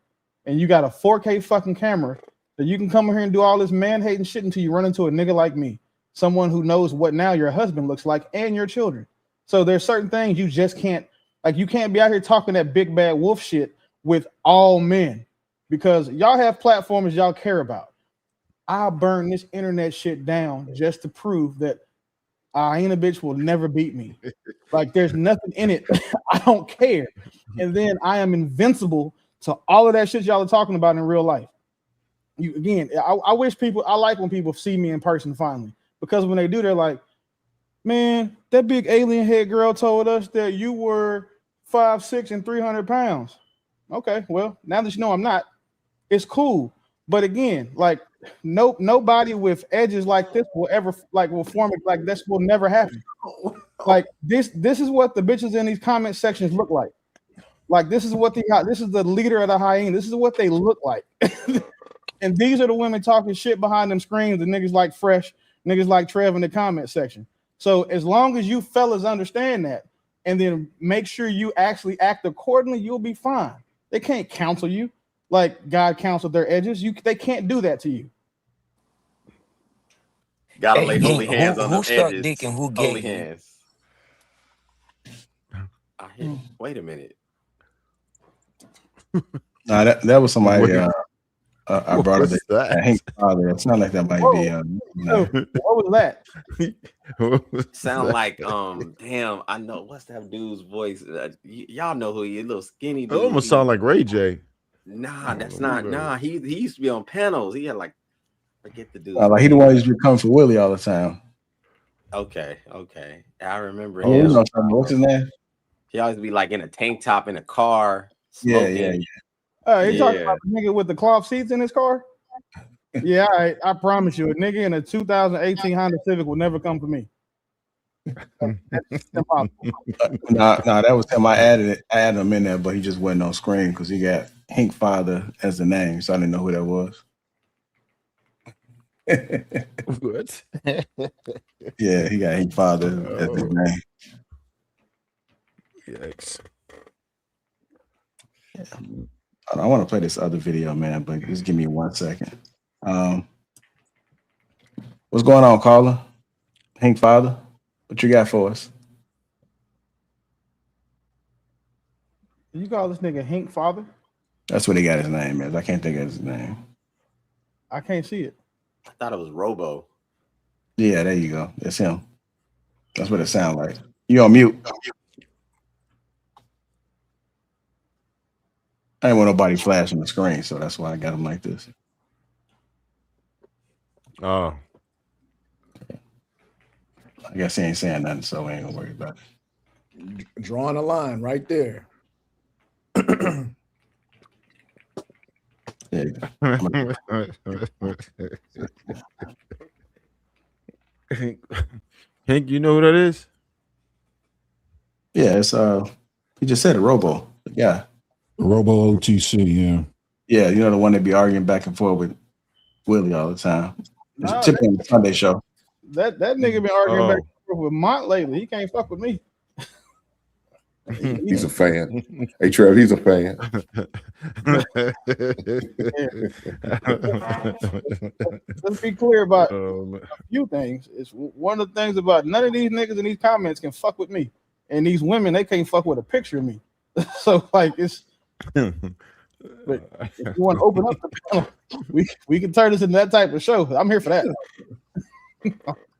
And you got a 4K fucking camera that you can come here and do all this man-hating shit until you run into a nigga like me, someone who knows what now your husband looks like and your children. So there's certain things you just can't, like, you can't be out here talking that big bad wolf shit with all men, because y'all have platforms y'all care about. I'll burn this internet shit down just to prove that hyena bitch will never beat me. Like, there's nothing in it. I don't care. And then I am invincible to all of that shit y'all are talking about in real life. I wish people, I like when people see me in person finally, because when they do, they're like, man, that big alien head girl told us that you were 5'6" and 300 pounds. Okay, well, now that you know I'm not, it's cool. But again, like, nobody with edges like this will ever will form it. Like, this will never happen. Like, this is what the bitches in these comment sections look like. Like, this is the leader of the hyena. This is what they look like. And these are the women talking shit behind them screens. The niggas like Fresh, niggas like Trev in the comment section. So as long as you fellas understand that, and then make sure you actually act accordingly, you'll be fine. They can't counsel you like God counseled their edges. They can't do that to you. Gotta lay holy hands on the edges. Who suck dick and who gay? Holy hands. Wait a minute. Nah, that was somebody. I brought it. Hank Father. It's not like that might be. What was that? Sound like damn. I know what's that dude's voice. Y'all know who he is. Little skinny dude. It almost sound like Ray J. Nah, that's not. Nah, he used to be on panels. He had like, forget the dude. Like, he the one who's been coming for Willie all the time. Okay. I remember him. You know, what's his name? He always be like in a tank top in a car. Smoking. You talking about the nigga with the cloth seats in his car? Yeah, I promise you, a nigga in a 2018 Honda Civic will never come for me. That's impossible. Nah, that was him. I added him in there, but he just wasn't on screen because he got Hank Father as the name, so I didn't know who that was. What? Yeah, he got Hank Father as his name. Yikes. I want to play this other video, man, but just give me 1 second. What's going on, Carla? Hank Father, what you got for us? You call this nigga Hank Father? That's what he got his name as. I can't think of his name. I can't see it. I thought it was Robo. Yeah, there you go. That's him. That's what it sounds like. You on mute. I didn't want nobody flashing the screen, so that's why I got him like this. Oh. I guess he ain't saying nothing, so we ain't gonna worry about it. Drawing a line right there. There you go. Hank, you know who that is? Yeah, it's he just said it, Robo. Yeah. Robo OTC, yeah. Yeah, you know the one that be arguing back and forth with Willie all the time. Nah, It's Tippy on the Sunday show. That nigga been arguing back and forth with Mont lately. He can't fuck with me. He's a fan. Hey, Trev, he's a fan. Let's be clear about a few things. It's one of the things about none of these niggas in these comments can fuck with me. And these women, they can't fuck with a picture of me. So like it's but if you want to open up the panel, we can turn this into that type of show. I'm here for that.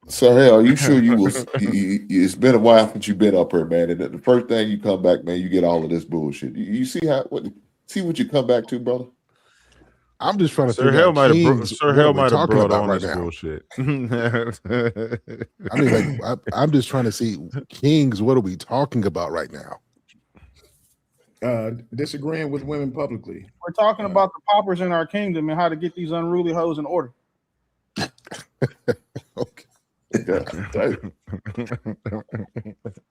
So hell, you sure you was? It's been a while since you've been up here, man. And the first thing you come back, man, you get all of this bullshit. You see what you come back to, brother? I'm just trying to Sir figure Hell out Sir Hell might have brought on right this now. bullshit. I mean, like, I'm just trying to see Kings. What are we talking about right now? Disagreeing with women publicly. We're talking about the paupers in our kingdom and how to get these unruly hoes in order. Okay.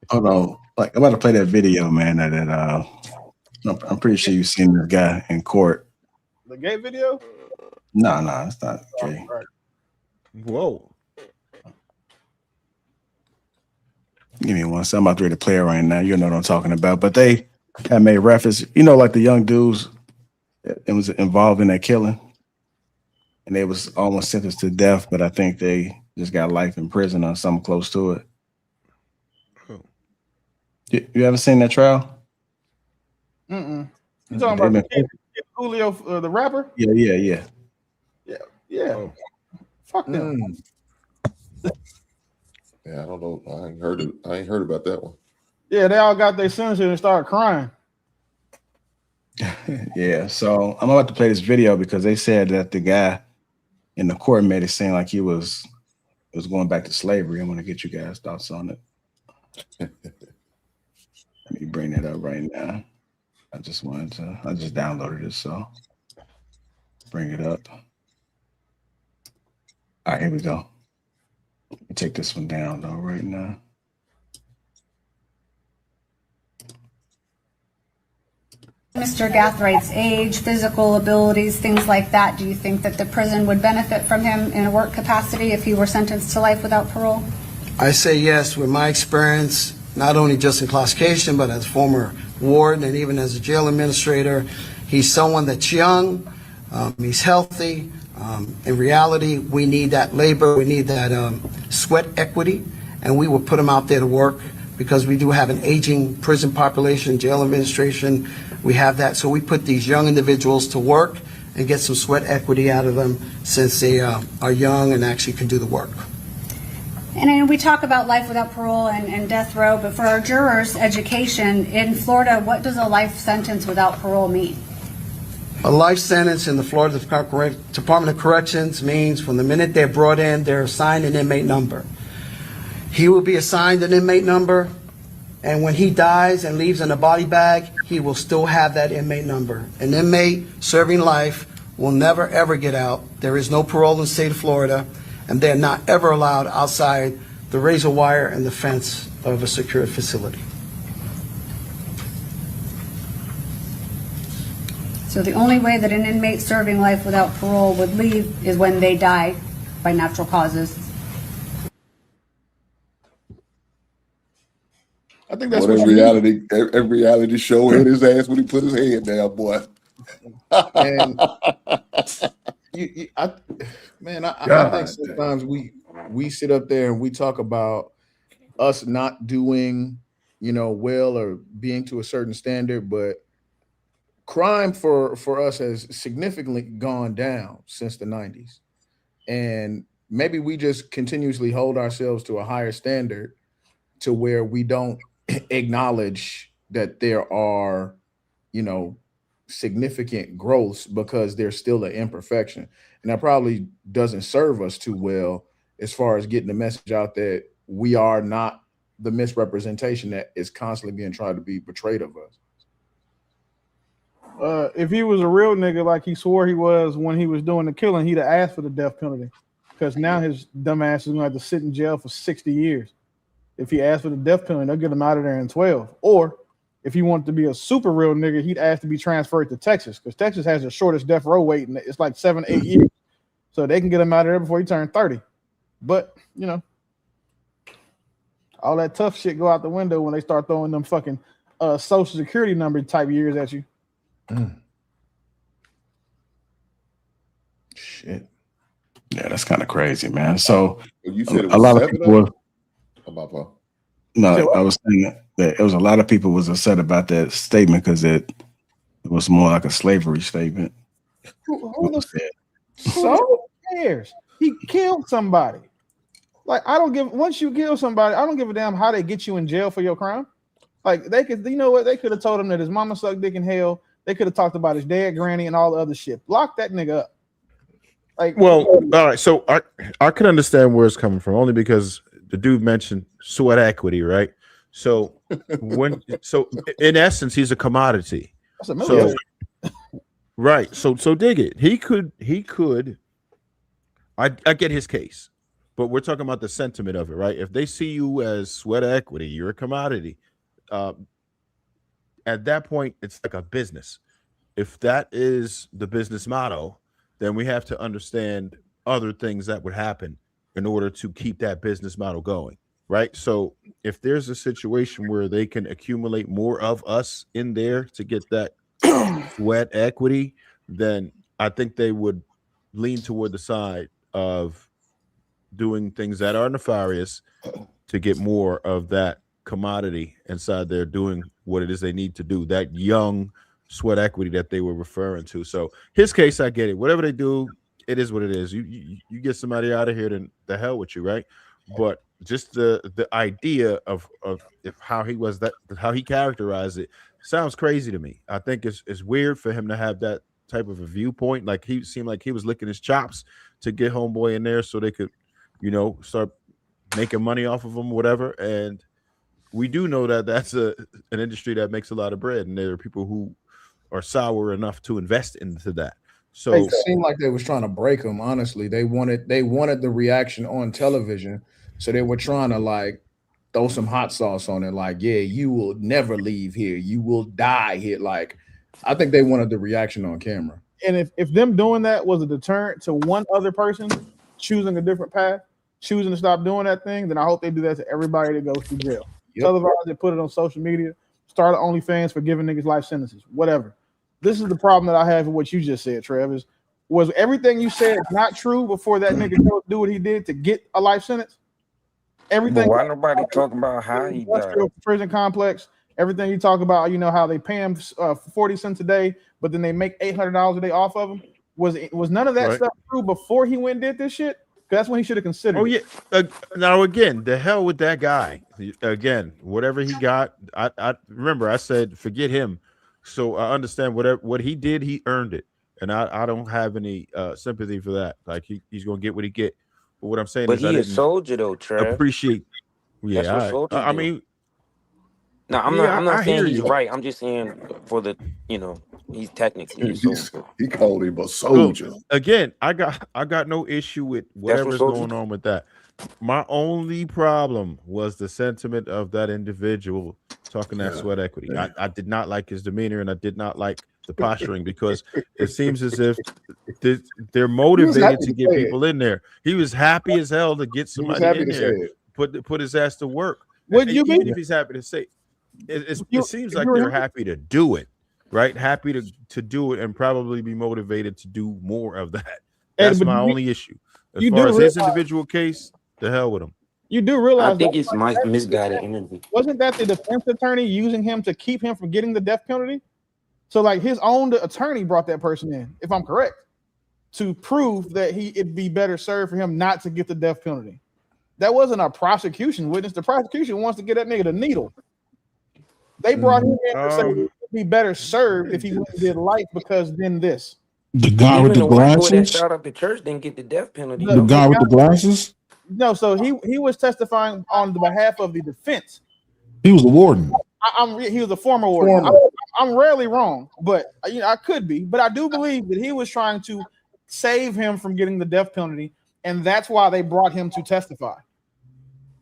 Hold on. Like I'm about to play that video, man. I'm pretty sure you've seen this guy in court. The gay video? No, it's not gay. Right. Whoa. Give me one. So I'm about ready to play it right now. You know what I'm talking about. But they have made reference, like the young dudes that was involved in that killing. And they was almost sentenced to death, but I think they just got life in prison or something close to it. You ever seen that trial? You talking about the kid Julio, the rapper? Yeah. Oh. Fuck them. Yeah, I don't know. I ain't heard about that one. Yeah, they all got their sentence and started crying. Yeah, so I'm about to play this video because they said that the guy in the court made it seem like he was going back to slavery. I want to get you guys' thoughts on it. Let me bring that up right now. I just downloaded it, so bring it up. All right, here we go. Let me take this one down though right now. Mr. Gathrigh's age, physical abilities, things like that, do you think that the prison would benefit from him in a work capacity if he were sentenced to life without parole? I say yes, with my experience, not only just in classification, but as former warden and even as a jail administrator. He's someone that's young, he's healthy. In reality, we need that labor, we need that sweat equity, and we will put him out there to work because we do have an aging prison population, jail administration. We have that, so we put these young individuals to work and get some sweat equity out of them since they are young and actually can do the work. And I know we talk about life without parole and death row, but for our jurors' education, in Florida, what does a life sentence without parole mean? A life sentence in the Florida Department of Corrections means from the minute they're brought in, they're assigned an inmate number. He will be assigned an inmate number, and when he dies and leaves in a body bag, he will still have that inmate number. An inmate serving life will never, ever get out. There is no parole in the state of Florida, and they're not ever allowed outside the razor wire and the fence of a secure facility. So the only way that an inmate serving life without parole would leave is when they die by natural causes. I think that's what what every reality show hit his ass when he put his head down, boy. And Man, I think sometimes we sit up there and we talk about us not doing, well or being to a certain standard, but crime for us has significantly gone down since the 90s. And maybe we just continuously hold ourselves to a higher standard to where we don't acknowledge that there are, significant growths because there's still an imperfection. And that probably doesn't serve us too well as far as getting the message out that we are not the misrepresentation that is constantly being tried to be portrayed of us. If he was a real nigga like he swore he was when he was doing the killing, he'd have asked for the death penalty. Because now his dumb ass is going to have to sit in jail for 60 years. If he asked for the death penalty, they'll get him out of there in 12. Or if he wanted to be a super real nigga, he'd ask to be transferred to Texas, because Texas has the shortest death row wait, and it's like 7-8 years. So they can get him out of there before he turned 30. But, all that tough shit go out the window when they start throwing them fucking social security number type years at you. Shit. Yeah, that's kind of crazy, man. So you said it was a lot of 7 people. No, I was saying that it was a lot of people was upset about that statement because it was more like a slavery statement. Who cares? He killed somebody. Like, once you kill somebody, I don't give a damn how they get you in jail for your crime. Like, they could, they could have told him that his mama sucked dick in hell. They could have talked about his dad, granny, and all the other shit. Lock that nigga up. Like, well, all right. So I can understand where it's coming from, only because the dude mentioned sweat equity, right? So in essence, he's a commodity. So, right. So dig it. He could. I get his case, but we're talking about the sentiment of it, right? If they see you as sweat equity, you're a commodity. At that point, it's like a business. If that is the business motto, then we have to understand other things that would happen in order to keep that business model going, right? So if there's a situation where they can accumulate more of us in there to get that sweat equity, then I think they would lean toward the side of doing things that are nefarious to get more of that commodity inside there doing what it is they need to do, that young sweat equity that they were referring to. So his case, I get it. Whatever they do, it is what it is. You get somebody out of here, then the hell with you, right? But just the idea of how he characterized it sounds crazy to me. I think it's weird for him to have that type of a viewpoint. Like, he seemed like he was licking his chops to get homeboy in there so they could, start making money off of him, whatever. And we do know that that's an industry that makes a lot of bread, and there are people who are sour enough to invest into that. So it seemed like they was trying to break him. Honestly, they wanted the reaction on television, so they were trying to like throw some hot sauce on it. Like, yeah, you will never leave here. You will die here. Like, I think they wanted the reaction on camera. And if them doing that was a deterrent to one other person choosing a different path, choosing to stop doing that thing, then I hope they do that to everybody that goes to jail. Yep. Televise it, put it on social media, start OnlyFans for giving niggas life sentences, whatever. This is the problem that I have with what you just said, Travis. Was everything you said not true before that nigga do what he did to get a life sentence? Everything. But why nobody talking about how he died? Prison complex. Everything you talk about, how they pay him 40 cents a day, but then they make $800 a day off of him. Was none of that stuff true before he went and did this shit? Because that's when he should have considered. Oh yeah. Now again, the hell with that guy. Again, whatever he got, I remember I said forget him. So I understand what he did, he earned it, and I don't have any sympathy for that. Like he's gonna get what he get. But what I'm saying is, he a soldier though, Trev. Appreciate. Yeah, that's what soldiers I do. mean, no, I'm not saying he's right. I'm just saying for the he's technically a soldier. He called him a soldier. Again, I got no issue with whatever's going on with that. My only problem was the sentiment of that individual talking that sweat equity. I did not like his demeanor, and I did not like the posturing, because it seems as if they're motivated to get people in there. He was happy as hell to get somebody in there, put his ass to work. What you mean? Even if he's happy to say it seems like they're happy to do it, right? Happy to do it, and probably be motivated to do more of that. That's But my only issue. As you far do as realize, his individual case, the hell with him. you do I realize think that it's misguided energy. wasn't that the defense attorney using him to keep him from getting the death penalty? So like his own attorney brought that person in, if I'm correct, to prove that it'd be better served for him not to get the death penalty. That wasn't a prosecution witness. The prosecution wants to get that nigga the needle. They brought him in to say it'd be better served if he went and did life because then this. The guy with Even the the white boy that glasses. shot up the church didn't get the death penalty. The guy with the glasses. No, so he was testifying on the behalf of the defense. He was a warden. He was a former warden. I'm rarely wrong, but I could be. But I do believe that he was trying to save him from getting the death penalty, and that's why they brought him to testify.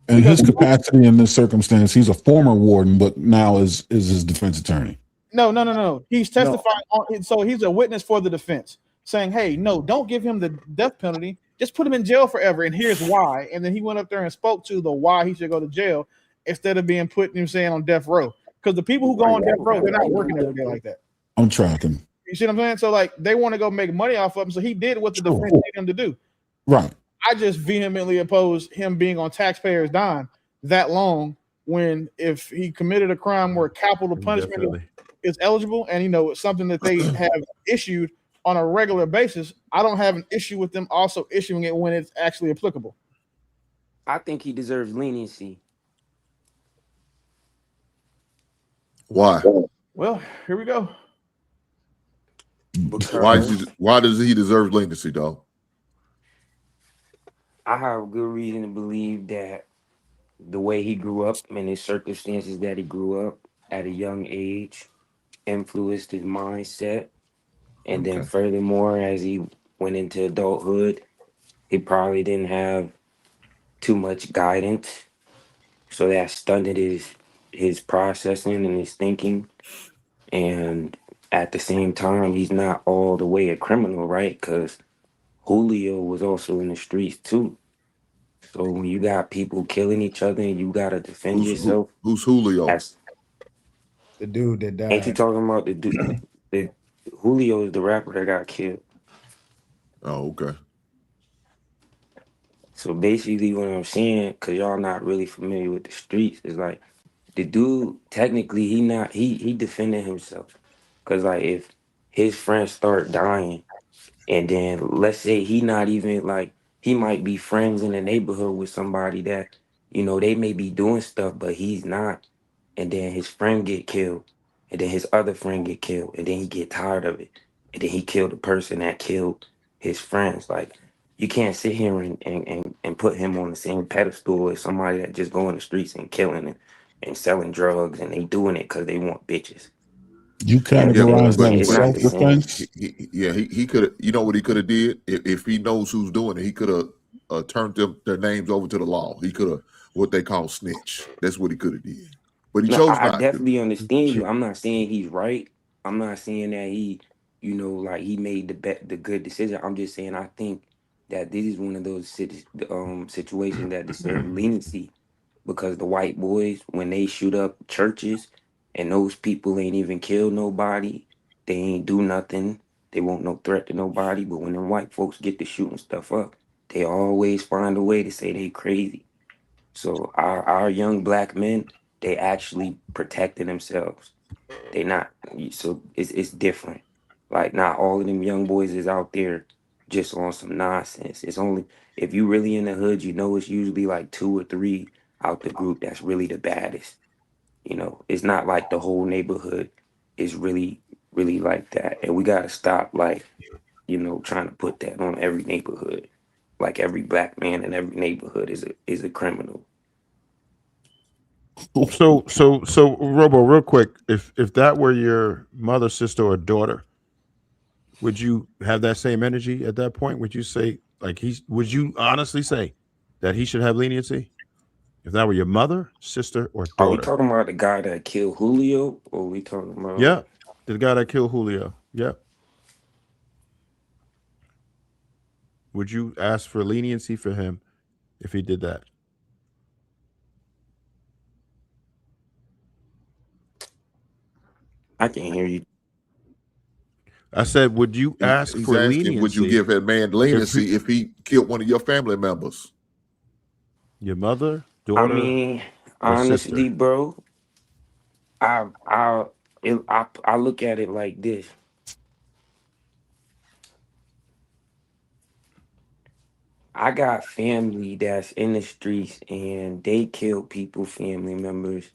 In his capacity in this circumstance, he's a former warden, but now is his defense attorney. No. He's testifying so he's a witness for the defense, saying, "Hey, no, don't give him the death penalty. Just put him in jail forever, and here's why." And then he went up there and spoke to the why he should go to jail instead of being put, on death row. Because the people who go on death row, they're not working every day like that. I'm tracking. You see what I'm saying? So like they want to go make money off of him. So he did what the defense needed him to do. Right. I just vehemently oppose him being on taxpayers' dime that long when if he committed a crime where capital punishment is eligible and it's something that they have issued on a regular basis, I don't have an issue with them also issuing it when it's actually applicable. I think he deserves leniency. Why? Well, here we go. Why does he deserve leniency, dog? I have good reason to believe that the way he grew up and his circumstances that he grew up at a young age influenced his mindset. And then furthermore, as he went into adulthood, he probably didn't have too much guidance. So that stunted his processing and his thinking. And at the same time, he's not all the way a criminal, right? Because Julio was also in the streets too. So when you got people killing each other and you gotta defend yourself, who's Julio? That's the dude that died. Ain't you talking about the dude? The Julio is the rapper that got killed. Oh, okay. So basically, what I'm saying, cause y'all not really familiar with the streets, is like the dude. Technically, he defended himself, cause like if his friends start dying, and then let's say he not even like he might be friends in the neighborhood with somebody that they may be doing stuff, but he's not, and then his friend get killed, and then his other friend get killed, and then he get tired of it, and then he killed the person that killed his friends. Like you can't sit here and put him on the same pedestal as somebody that just go in the streets and killing and selling drugs, and they doing it because they want bitches. You categorize that as self-defense? He could have. You know what he could have did if he knows who's doing it. He could have turned their names over to the law. He could have what they call snitch. That's what he could have did. But he chose not. I definitely understand you. I'm not saying he's right. I'm not saying that he, like he made the good decision. I'm just saying I think that this is one of those situations that deserve leniency, because the white boys, when they shoot up churches and those people ain't even killed nobody, they ain't do nothing, they won't no threat to nobody. But when them white folks get to shooting stuff up, they always find a way to say they crazy. So our young black men, they actually protected themselves. They not, so it's different. Like not all of them young boys is out there just on some nonsense. It's only, if you really in the hood, it's usually like 2 or 3 out the group that's really the baddest. It's not like the whole neighborhood is really, really like that. And we gotta stop like, trying to put that on every neighborhood. Like every black man in every neighborhood is a criminal. So Robo, real quick, if that were your mother, sister, or daughter, would you have that same energy at that point? Would you say would you honestly say that he should have leniency? If that were your mother, sister, or daughter? Are we talking about the guy that killed Julio, or are we talking about? Yeah, the guy that killed Julio. Yeah. Would you ask for leniency for him if he did that? I can't hear you. I said, would you ask He's for asking, would you leniency? give that man leniency if he killed one of your family members? Your mother, I daughter, mean, or honestly, sister? bro, I look at it like this. I got family that's in the streets and they kill people, family members,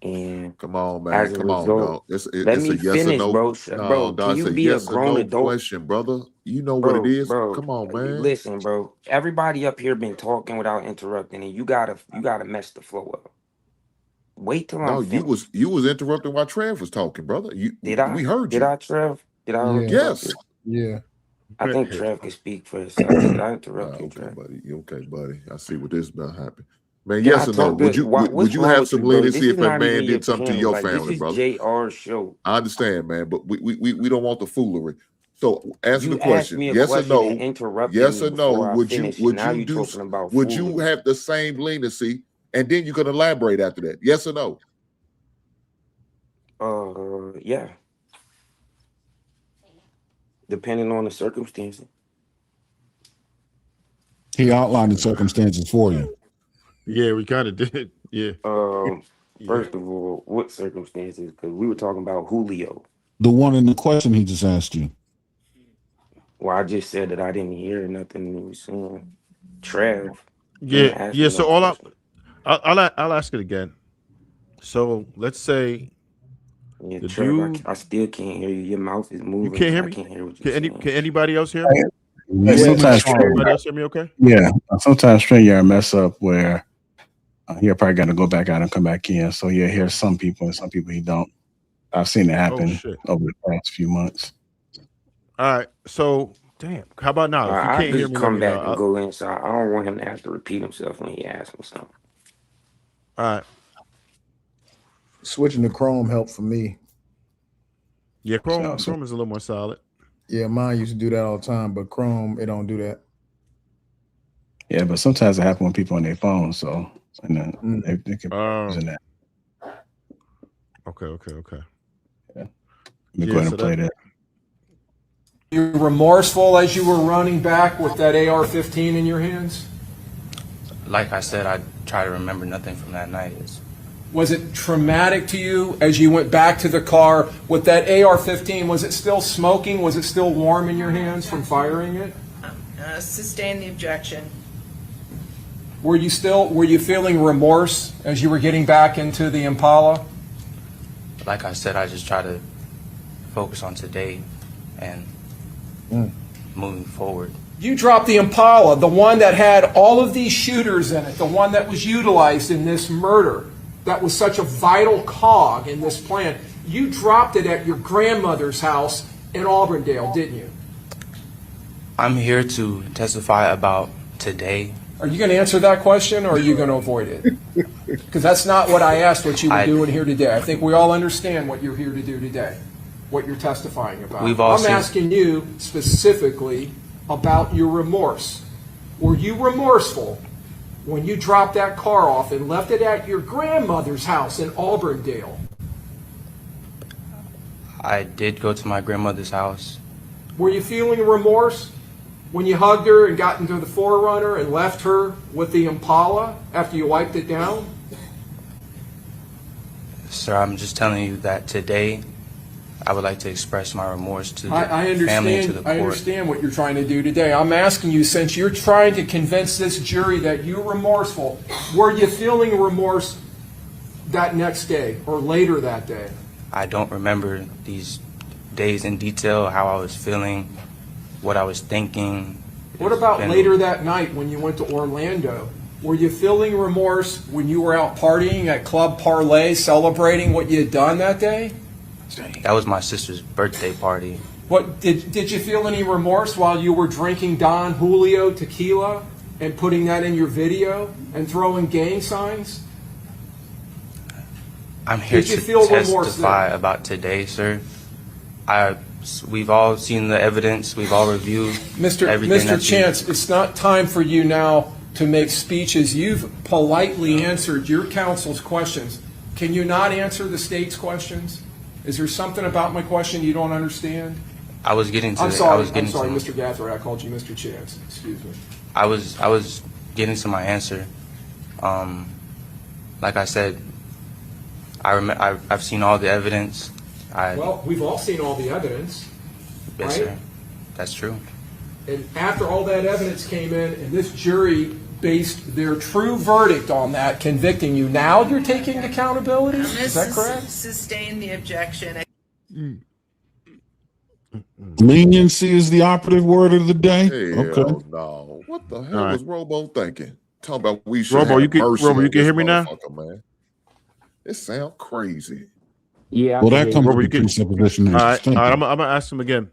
and Come on, man. as a Come on, result, dog. It's let a me yes or finish, no. bro. No, Bro, dog. can It's you a be a yes or grown no adult? question, brother. You know what it Bro, is. bro, Come on, man. listen, bro. Everybody up here been talking without interrupting, and you gotta mess the flow up. Wait till I'm No, finished. you was interrupting while Trev was talking, brother. Did I? We heard Did you. I, Trev? Did I Yeah, interrupt Yes. you? yeah. I think Trev can speak for himself. Did I interrupt you, Okay, Trev? buddy. Okay, buddy. I see what this is about happen. Man, Can I yes or no? talk good? Would What's you wrong have with you, some bro? This leniency is if a not man even your did something to panel. your Like, this family, is brother? JR's show. I understand, man, but we don't want the foolery. So answer the You asked question. me a Yes or question and no? interrupted Yes me or no? before I finished, and now you're talking about would you foolery. have the same leniency? And then you can elaborate after that. Yes or no? Yeah, depending on the circumstances. He outlined the circumstances for you. Yeah, we kind of did. Yeah. First of all, what circumstances? Because we were talking about Julio. The one in the question he just asked you. Well, I just said that I didn't hear nothing you were saying. Trev. Yeah. So I'll ask it again. So let's say Yeah, the Trev, dude. I still can't hear you. Your mouth is moving. You can't hear I me? can't hear what you're saying. Can anybody else hear me? Yeah, sometimes Anybody else hear me okay? Yeah, sometimes StreamYard mess up where he'll probably got to go back out and come back in. So yeah, here's some people and some people he don't. I've seen it happen over the past few months. All right. So damn. How about now? If you I can't hear just me, let come me back know. and go in, so I don't want him to have to repeat himself when he asks me something. All right. Switching to Chrome helped for me. Yeah, Chrome is a little more solid. Yeah, mine used to do that all the time, but Chrome, it don't do that. Yeah, but sometimes it happens when people on their phone, so and then they can be using that. Okay. Yeah. Let me go ahead and play that. You remorseful as you were running back with that AR-15 in your hands? Like I said, I try to remember nothing from that night. Was it traumatic to you as you went back to the car with that AR-15? Was it still smoking? Was it still warm in your hands from firing it? Sustain the objection. Were you feeling remorse as you were getting back into the Impala? Like I said, I just try to focus on today and moving forward. You dropped the Impala, the one that had all of these shooters in it, the one that was utilized in this murder, that was such a vital cog in this plan. You dropped it at your grandmother's house in Auburndale, didn't you? I'm here to testify about today. Are you going to answer that question, or are you going to avoid it? Because that's not what I asked what you were doing here today. I think we all understand what you're here to do today, what you're testifying about. I'm asking you specifically about your remorse. Were you remorseful when you dropped that car off and left it at your grandmother's house in Auburndale? I did go to my grandmother's house. Were you feeling remorse when you hugged her and got into the 4Runner and left her with the Impala after you wiped it down? Sir, I'm just telling you that today I would like to express my remorse to the I family and to the court. I understand what you're trying to do today. I'm asking you, since you're trying to convince this jury that you're remorseful, were you feeling remorse that next day or later that day? I don't remember these days in detail, how I was feeling, what I was thinking. What about later that night when you went to Orlando? Were you feeling remorse when you were out partying at Club Parlay, celebrating what you had done that day? That was my sister's birthday party. What did you feel any remorse while you were drinking Don Julio tequila and putting that in your video and throwing gang signs? I'm here to testify about today, sir. We've all seen the evidence. We've all reviewed everything. Mr. Chance, it's not time for you now to make speeches. You've politely answered your counsel's questions. Can you not answer the state's questions? Is there something about my question you don't understand? I was getting to. I'm sorry, Mr. Gathright. I called you Mr. Chance. Excuse me. I was getting to my answer. Like I said, I've seen all the evidence. Well, we've all seen all the evidence. Yes, right? sir. That's true. And after all that evidence came in, and this jury based their true verdict on that, convicting you, now you're taking accountability? Is that correct? Sustain the objection. Leniency is the operative word of the day. Okay. Hell no. What the hell was Robo thinking? Talking about we should Robo, have mercy Robo, you on can this hear me now? motherfucker, man. It sounds crazy. Yeah. Well, that comes Robo, with you the can. presupposition. All right, I'm gonna ask him again.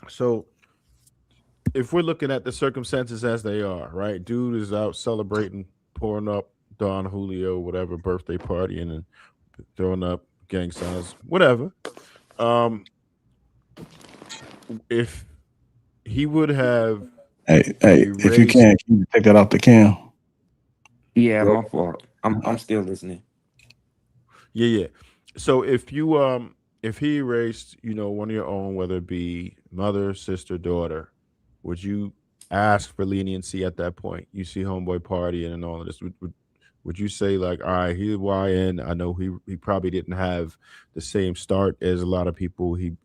So, if we're looking at the circumstances as they are, right? Dude is out celebrating, pouring up Don Julio, whatever, birthday partying and throwing up gang signs, whatever. If he would have, Hey, if you can you take that off the cam? Yeah, my fault. I'm still listening. Yeah. So if you if he erased, one of your own, whether it be mother, sister, daughter, would you ask for leniency at that point? You see homeboy partying and all of this. Would you say like, all right, he's YN. I know he probably didn't have the same start as a lot of people. He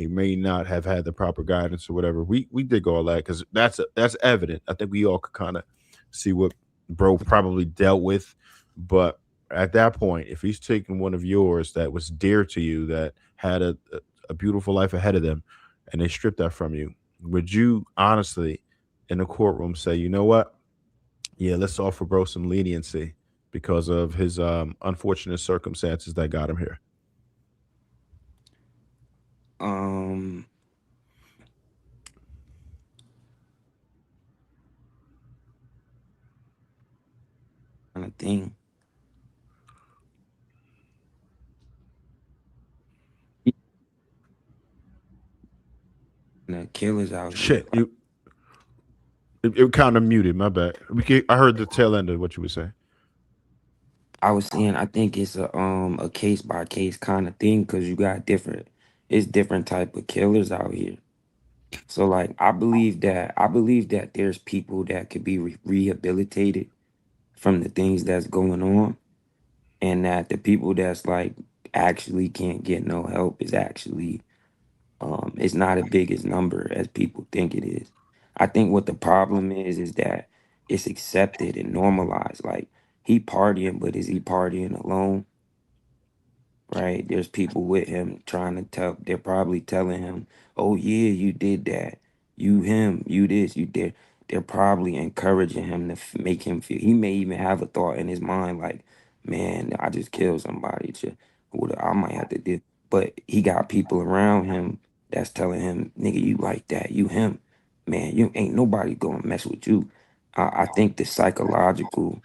may not have had the proper guidance or whatever. We dig all that because that's evident. I think we all could kind of see what bro probably dealt with. But at that point, if he's taking one of yours that was dear to you, that had a beautiful life ahead of them, and they stripped that from you, would you honestly in the courtroom say, you know what? Yeah, let's offer bro some leniency because of his unfortunate circumstances that got him here? Kind of thing. The killers out here. Shit, it kind of muted. My bad. I heard the tail end of what you were saying. I was saying I think it's a case by case kind of thing because you got different type of killers out here. So like I believe that there's people that could be rehabilitated from the things that's going on, and that the people that's like actually can't get no help is actually it's not as big as number as people think it is. I think what the problem is that it's accepted and normalized. Like he partying, but is he partying alone? Right? There's people with him trying to tell. They're probably telling him, "Oh yeah, you did that. You him. You this. You did." They're probably encouraging him to make him feel. He may even have a thought in his mind like, "Man, I just killed somebody. I might have to do." But he got people around him that's telling him, "Nigga, you like that. You him. Man, you ain't nobody gonna mess with you." I think the psychological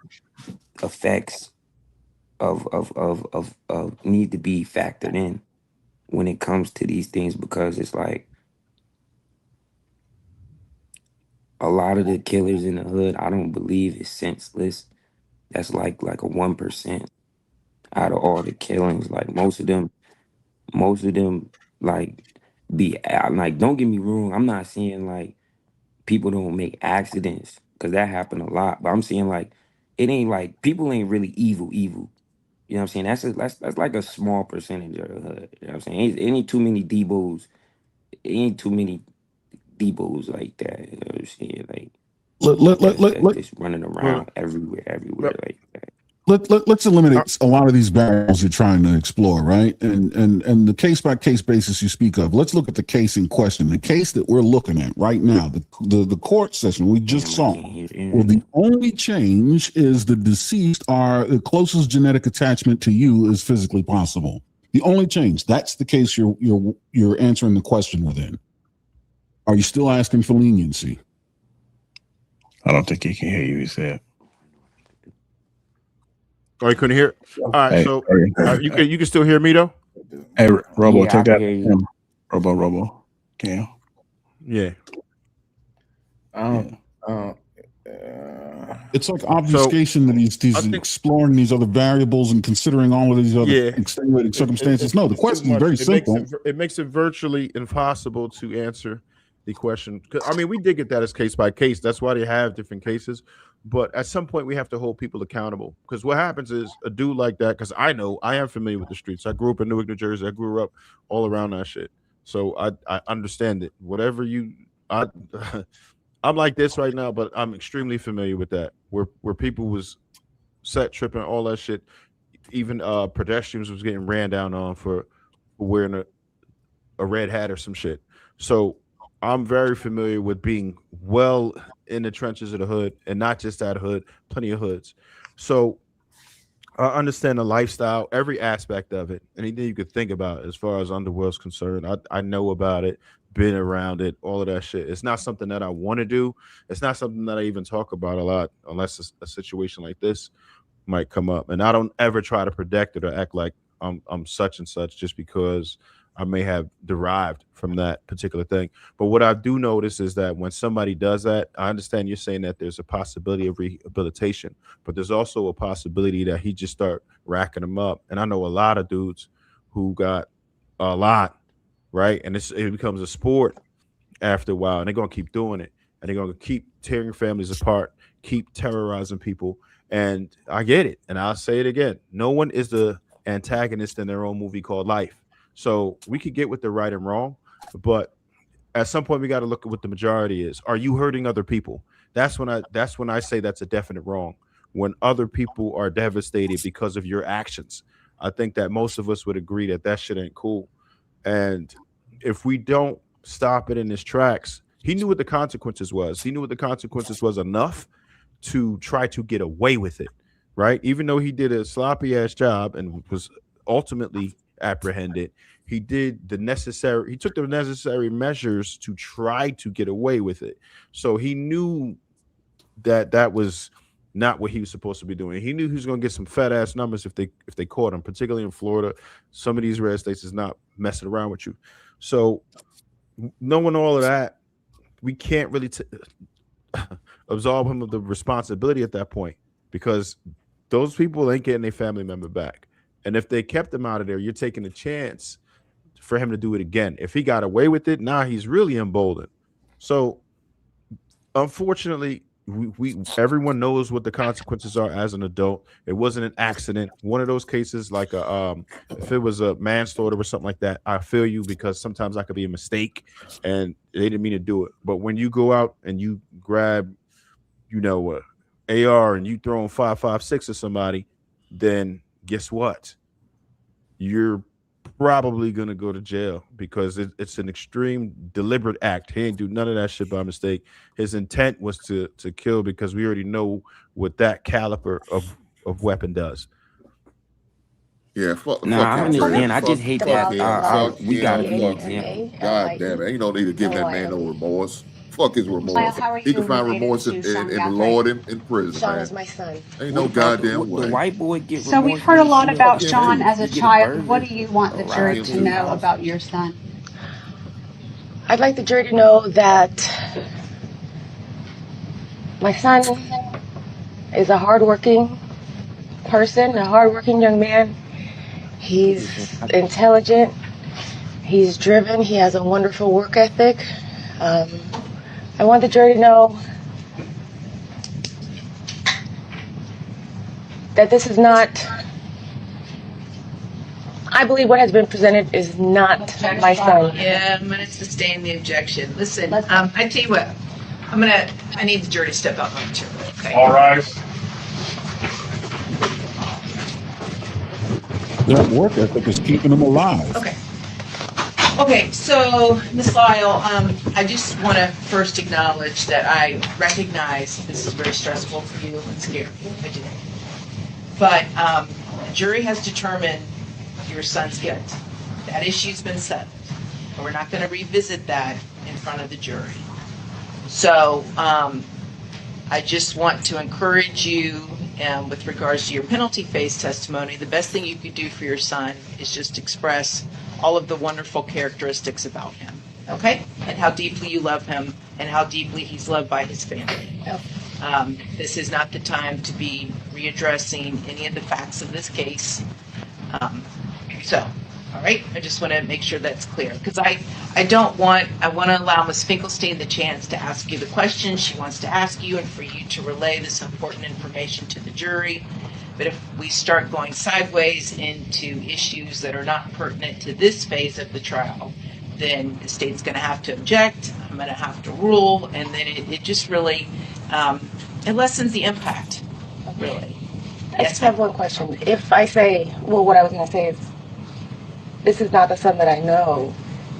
effects of need to be factored in when it comes to these things, because it's like a lot of the killers in the hood, I don't believe is senseless. That's like a 1% out of all the killings. Like most of them like be like, don't get me wrong, I'm not saying like people don't make accidents because that happened a lot, but I'm saying like it ain't like people ain't really evil. You know what I'm saying? That's like a small percentage of the hood. You know what I'm saying? It ain't too many Debos. It ain't too many Debos like that. You know what I'm saying? Like that's just running around everywhere like that. Let's eliminate a lot of these barriers you're trying to explore, right? And the case by case basis you speak of. Let's look at the case in question. The case that we're looking at right now, the court session we just saw. Well, the only change is the deceased are the closest genetic attachment to you is physically possible. The only change. That's the case you're answering the question within. Are you still asking for leniency? I don't think he can hear you. He said. Oh, you couldn't hear it? All right, Hey, so you can still hear me though? Hey, Robo, Yeah, take I that. can hear you. Robo. Cam. Yeah. It's like obfuscation that he's exploring these other variables and considering all of these other extenuating circumstances. No, the question is very simple. It makes it virtually impossible to answer the question. I mean, we did get that as case by case. That's why they have different cases. But at some point, we have to hold people accountable. Because what happens is a dude like that, because I know I am familiar with the streets. I grew up in Newark, New Jersey. I grew up all around that shit. So I understand it. Whatever I'm like this right now, but I'm extremely familiar with that. Where people was set tripping, all that shit. Even pedestrians was getting ran down on for wearing a red hat or some shit. So I'm very familiar with being well in the trenches of the hood, and not just that hood, plenty of hoods. So I understand the lifestyle, every aspect of it, anything you could think about as far as underworld's concerned. I know about it, been around it, all of that shit. It's not something that I want to do. It's not something that I even talk about a lot, unless a situation like this might come up. And I don't ever try to predict it or act like I'm such and such just because I may have derived from that particular thing. But what I do notice is that when somebody does that, I understand you're saying that there's a possibility of rehabilitation, but there's also a possibility that he just start racking them up. And I know a lot of dudes who got a lot, right? And it becomes a sport after a while, and they're going to keep doing it. And they're going to keep tearing families apart, keep terrorizing people. And I get it. And I'll say it again. No one is the antagonist in their own movie called life. So we could get with the right and wrong, but at some point we got to look at what the majority is. Are you hurting other people? That's when I say that's a definite wrong. When other people are devastated because of your actions, I think that most of us would agree that that shit ain't cool. And if we don't stop it in its tracks, he knew what the consequences was. He knew what the consequences was enough to try to get away with it, right? Even though he did a sloppy ass job and was ultimately apprehended, he took the necessary measures to try to get away with it. So he knew that was not what he was supposed to be doing. He knew he was going to get some fat ass numbers if they caught him, particularly in Florida. Some of these red states is not messing around with you. So knowing all of that, we can't really absolve him of the responsibility at that point, because those people ain't getting their family member back. And if they kept him out of there, you're taking a chance for him to do it again. If he got away with it, now he's really emboldened. So unfortunately, everyone knows what the consequences are as an adult. It wasn't an accident. One of those cases, like if it was a manslaughter or something like that, I feel you, because sometimes that could be a mistake and they didn't mean to do it. But when you go out and you grab, AR and you throw in 5.56 at somebody, then guess what? You're probably gonna go to jail, because it's an extreme deliberate act. He didn't do none of that shit by mistake. His intent was to kill, because we already know what that caliber of weapon does. Yeah, fuck. No, I understand. I just hate that. We got to be example. God damn it! Ain't no need to give that man no remorse. Fuck his remorse. He can find remorse in the Lord in prison. Sean is my son. Ain't no goddamn way. The white boy get So we've heard a lot about Sean as a child. What do you want the jury to know about your son? I'd like the jury to know that my son is a hardworking person, a hardworking young man. He's intelligent. He's driven. He has a wonderful work ethic. I want the jury to know that this is not, I believe what has been presented is not my son. Yeah, I'm going to sustain the objection. Listen, I tell you what, I need the jury to step out momentarily, okay? All right. That work ethic is keeping them alive. Okay, so Ms. Lyle, I just want to first acknowledge that I recognize this is very stressful for you and scary. I do. But the jury has determined your son's guilt. That issue's been settled. And we're not going to revisit that in front of the jury. So I just want to encourage you with regards to your penalty phase testimony. The best thing you could do for your son is just express all of the wonderful characteristics about him, okay? And how deeply you love him and how deeply he's loved by his family. This is not the time to be readdressing any of the facts of this case. All right, I just want to make sure that's clear, because I want to allow Ms. Finkelstein the chance to ask you the questions she wants to ask you and for you to relay this important information to the jury. But if we start going sideways into issues that are not pertinent to this phase of the trial, then the state's going to have to object, I'm going to have to rule, and then it just really, it lessens the impact, really. I just have one question. If I say, well, what I was going to say is, this is not the son that I know,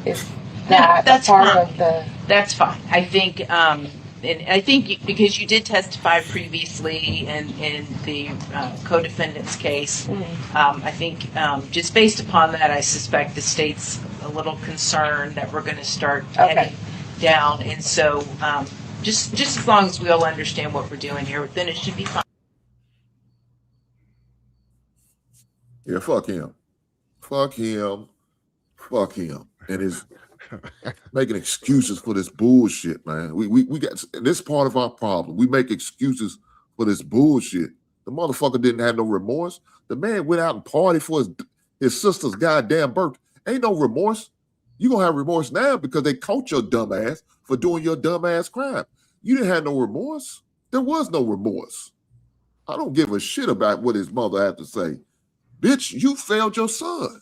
is that that's part fine. of the... That's fine. I think, and I think because you did testify previously in the co-defendant's case, I think just based upon that, I suspect the state's a little concerned that we're going to start heading down. And so just as long as we all understand what we're doing here, then it should be fine. Yeah, fuck him. Fuck him. Fuck him. And his making excuses for this bullshit, man. We got this part of our problem. We make excuses for this bullshit. The motherfucker didn't have no remorse. The man went out and partied for his sister's goddamn birthday. Ain't no remorse. You gonna have remorse now because they caught your dumb ass for doing your dumb ass crime. You didn't have no remorse. There was no remorse. I don't give a shit about what his mother had to say. Bitch, you failed your son.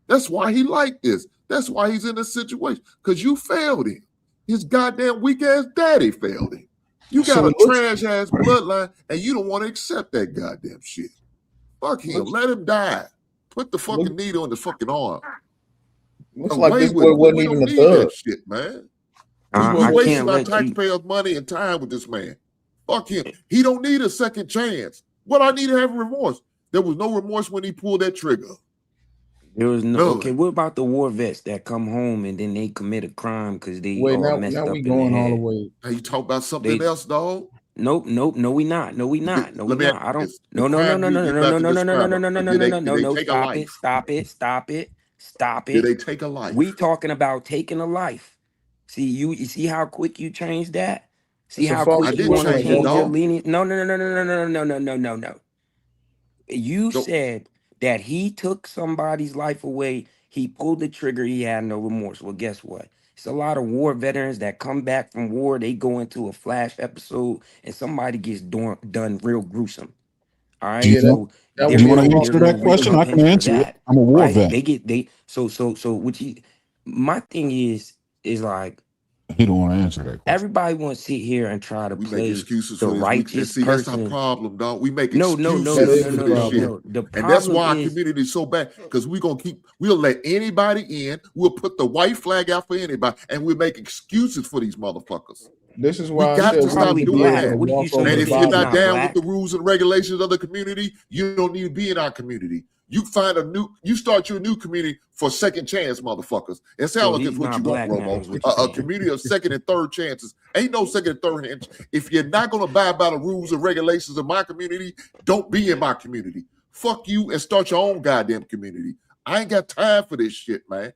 That's why he like this. That's why he's in this situation. Because you failed him. His goddamn weak-ass daddy failed him. You got a trash-ass bloodline, and you don't want to accept that goddamn shit. Fuck him. Let him die. Put the fucking needle in the fucking arm. Looks like this boy wasn't even a thug. Shit, man. I We're wasting can't our let you. taxpayers' money and time with this man. Fuck him. He don't need a second chance. What I need to have remorse. There was no remorse when he pulled that trigger. There was no. Okay, what about the war vets that come home and then they commit a crime because they all messed up we in going the all the head? way. Now you talk about something else, dog. Nope, no, we not. No, we not. No, we Let me not. ask I don't. this. No, The no, no, crime no, you- no, you're no, about no, to no, no, no, describe no, it. no, no, no, Did no, they- no, did no, they no. take a Stop life? it! Stop it! Stop it! Stop Did it! they take a life? We talking about taking a life. See you see how quick you changed that. See It's a how false quick you didn't want to change it, change your dog. lenient. No, no, no, no, no, no, no, no, no, no, no. You said that he took somebody's life away. He pulled the trigger. He had no remorse. Well, guess what? It's a lot of war veterans that come back from war. They go into a flash episode and somebody gets done real gruesome. All right. Yeah, So that there's would be a no false there's no question? I can recompense for answer it. that. I'm a war Right? vet. So what you my thing is like He don't want to answer that question. everybody wants to sit here and try to We make play excuses the for this weakness. righteous See, that's our person. problem, dog. We make No, excuses no, That is for the this problem. shit. The And that's problem why our is community is so bad, because we'll let anybody in. We'll put the white flag out for anybody, and we'll make excuses for these motherfuckers. This is We why I got said to we stop need to doing be able that. to What do you walk so over And the if you're he's not not Bible. down black? with the rules and regulations of the community, you don't need to be in our community. You start your new community for second chance, motherfuckers. It So sounds like he's it's what not you want, black now, Romo. is what you're A saying. community of second and third chances. Ain't no second and third chance. If you're not going to abide by the rules and regulations of my community, don't be in my community. Fuck you and start your own goddamn community. I ain't got time for this shit, man.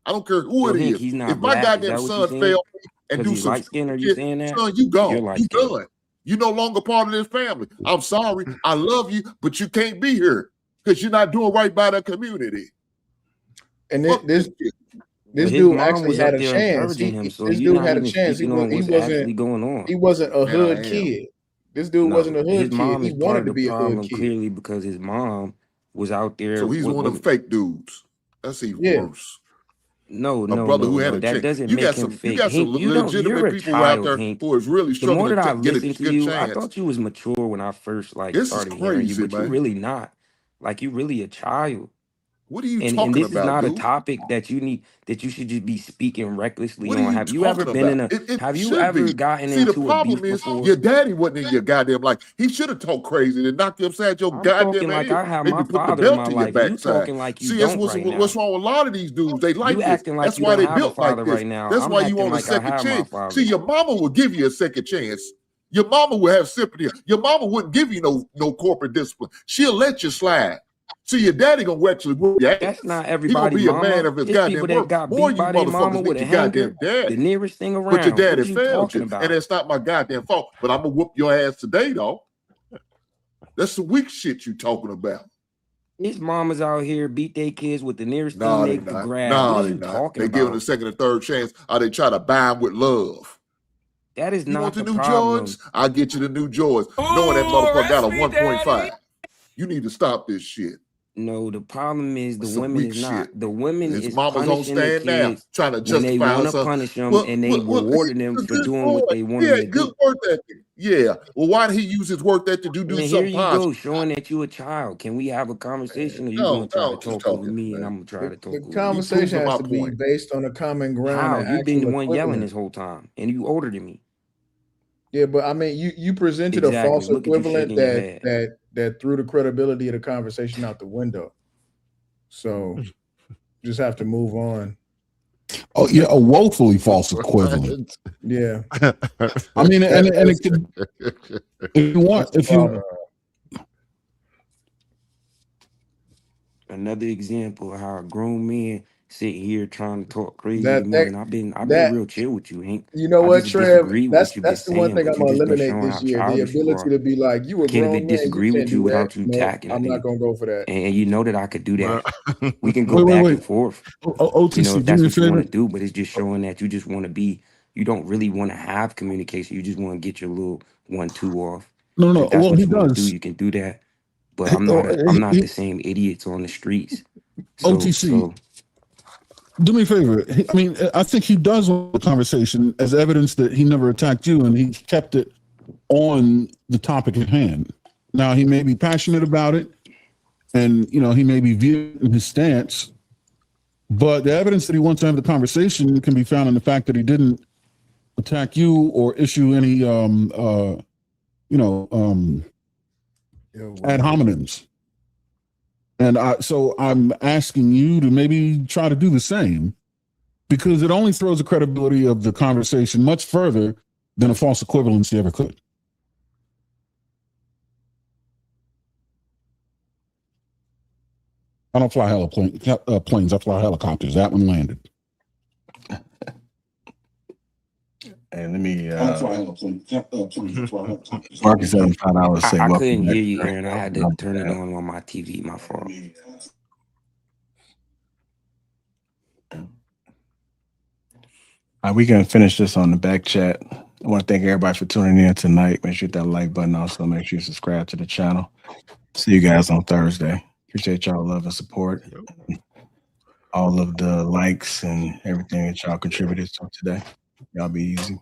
I don't care who So it Hink, is. he's not If my black. Is goddamn that what you're son saying? failed me and Because do he's some light skinned, are you shit, saying that? son, you You're gone. light You skinned. done. You're no longer part of this family. I'm sorry. I love you, but you can't be here because you're not doing right by the community. And Fuck this But his dude mom actually was had up a there chance. encouraging him, so This you're dude not had a even chance. speaking on what's actually going on. He wasn't a Man, I hood am. kid. This dude No, wasn't a his hood kid. mom He is part wanted of to the be a hood problem kid. clearly because his mom was out there. So he's one of them fake dudes. That's even Yeah. worse. No, A no, brother no, who had no. a That chance. doesn't You make got him some. You fake. got some Hink, you're legitimate a people out child, there Hink. who is really The more struggling that I to get a listen to good you, I chance. thought you was mature when I first This is started hearing you, crazy, but you're man. really not. Like you're really a child. What are you And talking this is about, not a dude? topic that you should just be speaking recklessly What are on. you Have you ever talking been in about? a It have you should ever be. gotten See, the into a beef problem is before? your daddy wasn't in your goddamn life. He should have talked crazy and knocked you upside your I'm goddamn talking like head. I have Maybe my put the father in belt my to your life. You backside. talking like you See, that's don't what's right what's now. wrong with a lot of these dudes. They You like this. acting like That's you why don't they have a built like father this. right now. That's I'm why you acting want a like I second have my chance. father. See, your mama will give you a second chance. Your mama will have sympathy. Your mama wouldn't give you no corporate discipline. She'll let you slide. See, your daddy gonna actually whoop your ass. That's not He gonna everybody, be a mama. man of his There's goddamn people that word. got More beat you by their mama motherfuckers with think a your hanger, goddamn daddy. the nearest thing around. But your What daddy is you failed talking you, about? and it's not my goddamn fault. But I'm gonna whoop your ass today, though. That's the weak shit you talking about. These mamas out here beat their kids with the nearest No, thing they they could not. grab. No, What are they you not. talking They give them a about? second and third chance, or they try to buy them with love. That is You want not the the new problem. Jordans? I'll get you the new Jordans. Knowing that motherfucker got a 1.5. You need to stop this shit. No, the problem is the Some women weak is not. shit. The women His is mama's on punishing the stand now, kids trying to when they justify want to herself. punish them, and they rewarding them he's a for good doing boy. what they want Yeah, them to good do. work ethic. Yeah. Well, why did he use his work ethic to do And here something you positive? go, showing that you a child. Can we have a conversation, or you No, gonna try to just talk over talking, me, and man. I'm gonna try to The talk over you? conversation has my to be point. based on a common ground How? and You've been the actual one yelling equivalent. this whole time, and you older than me. Yeah, but I mean, you presented a Exactly. false Look at you equivalent shaking your head. that threw the credibility of the conversation out the window. So just have to move on. Oh yeah, a woefully false equivalent. Yeah. I mean, and it could, if you want, if you Another example of how a grown man sit here trying to talk crazy That to me, that and I've been that real chill with you, Hank. you know I what, just Trev? disagree with That's what you've been that's the one saying, thing but I'm you gonna just been eliminate showing how this year. The childish you ability are. to be like, you a Can't grown even man, you disagree can't with you do that. without you No, attacking a I'm not nigga. gonna go for that. And you know that I could do that. We can go wait, back wait. and forth. OTC, You know, if do that's me a what you want to favor. do, but it's just showing that you just want to be, you don't really want to have communication. You just want to get your little 1-2 off. No. If that's Well, what he you want to do, does. you can do that. But I'm not the same idiots on the streets. OTC, do me a favor. I mean, I think he does want the conversation as evidence that he never attacked you, and he kept it on the topic at hand. Now he may be passionate about it, and he may be viewing his stance, but the evidence that he wants to have the conversation can be found in the fact that he didn't attack you or issue any ad hominems. And so I'm asking you to maybe try to do the same, because it only throws the credibility of the conversation much further than a false equivalency ever could. I don't fly planes. I fly helicopters. That one landed. And let me I don't fly planes. Marcus said I would say I welcome couldn't back. hear you, Aaron. I had to turn it on my TV. My fault. We can finish this on the back chat. I want to thank everybody for tuning in tonight. Make sure you hit that like button. Also, make sure you subscribe to the channel. See you guys on Thursday. Appreciate y'all love and support. All of the likes and everything that y'all contributed to today. Y'all be easy.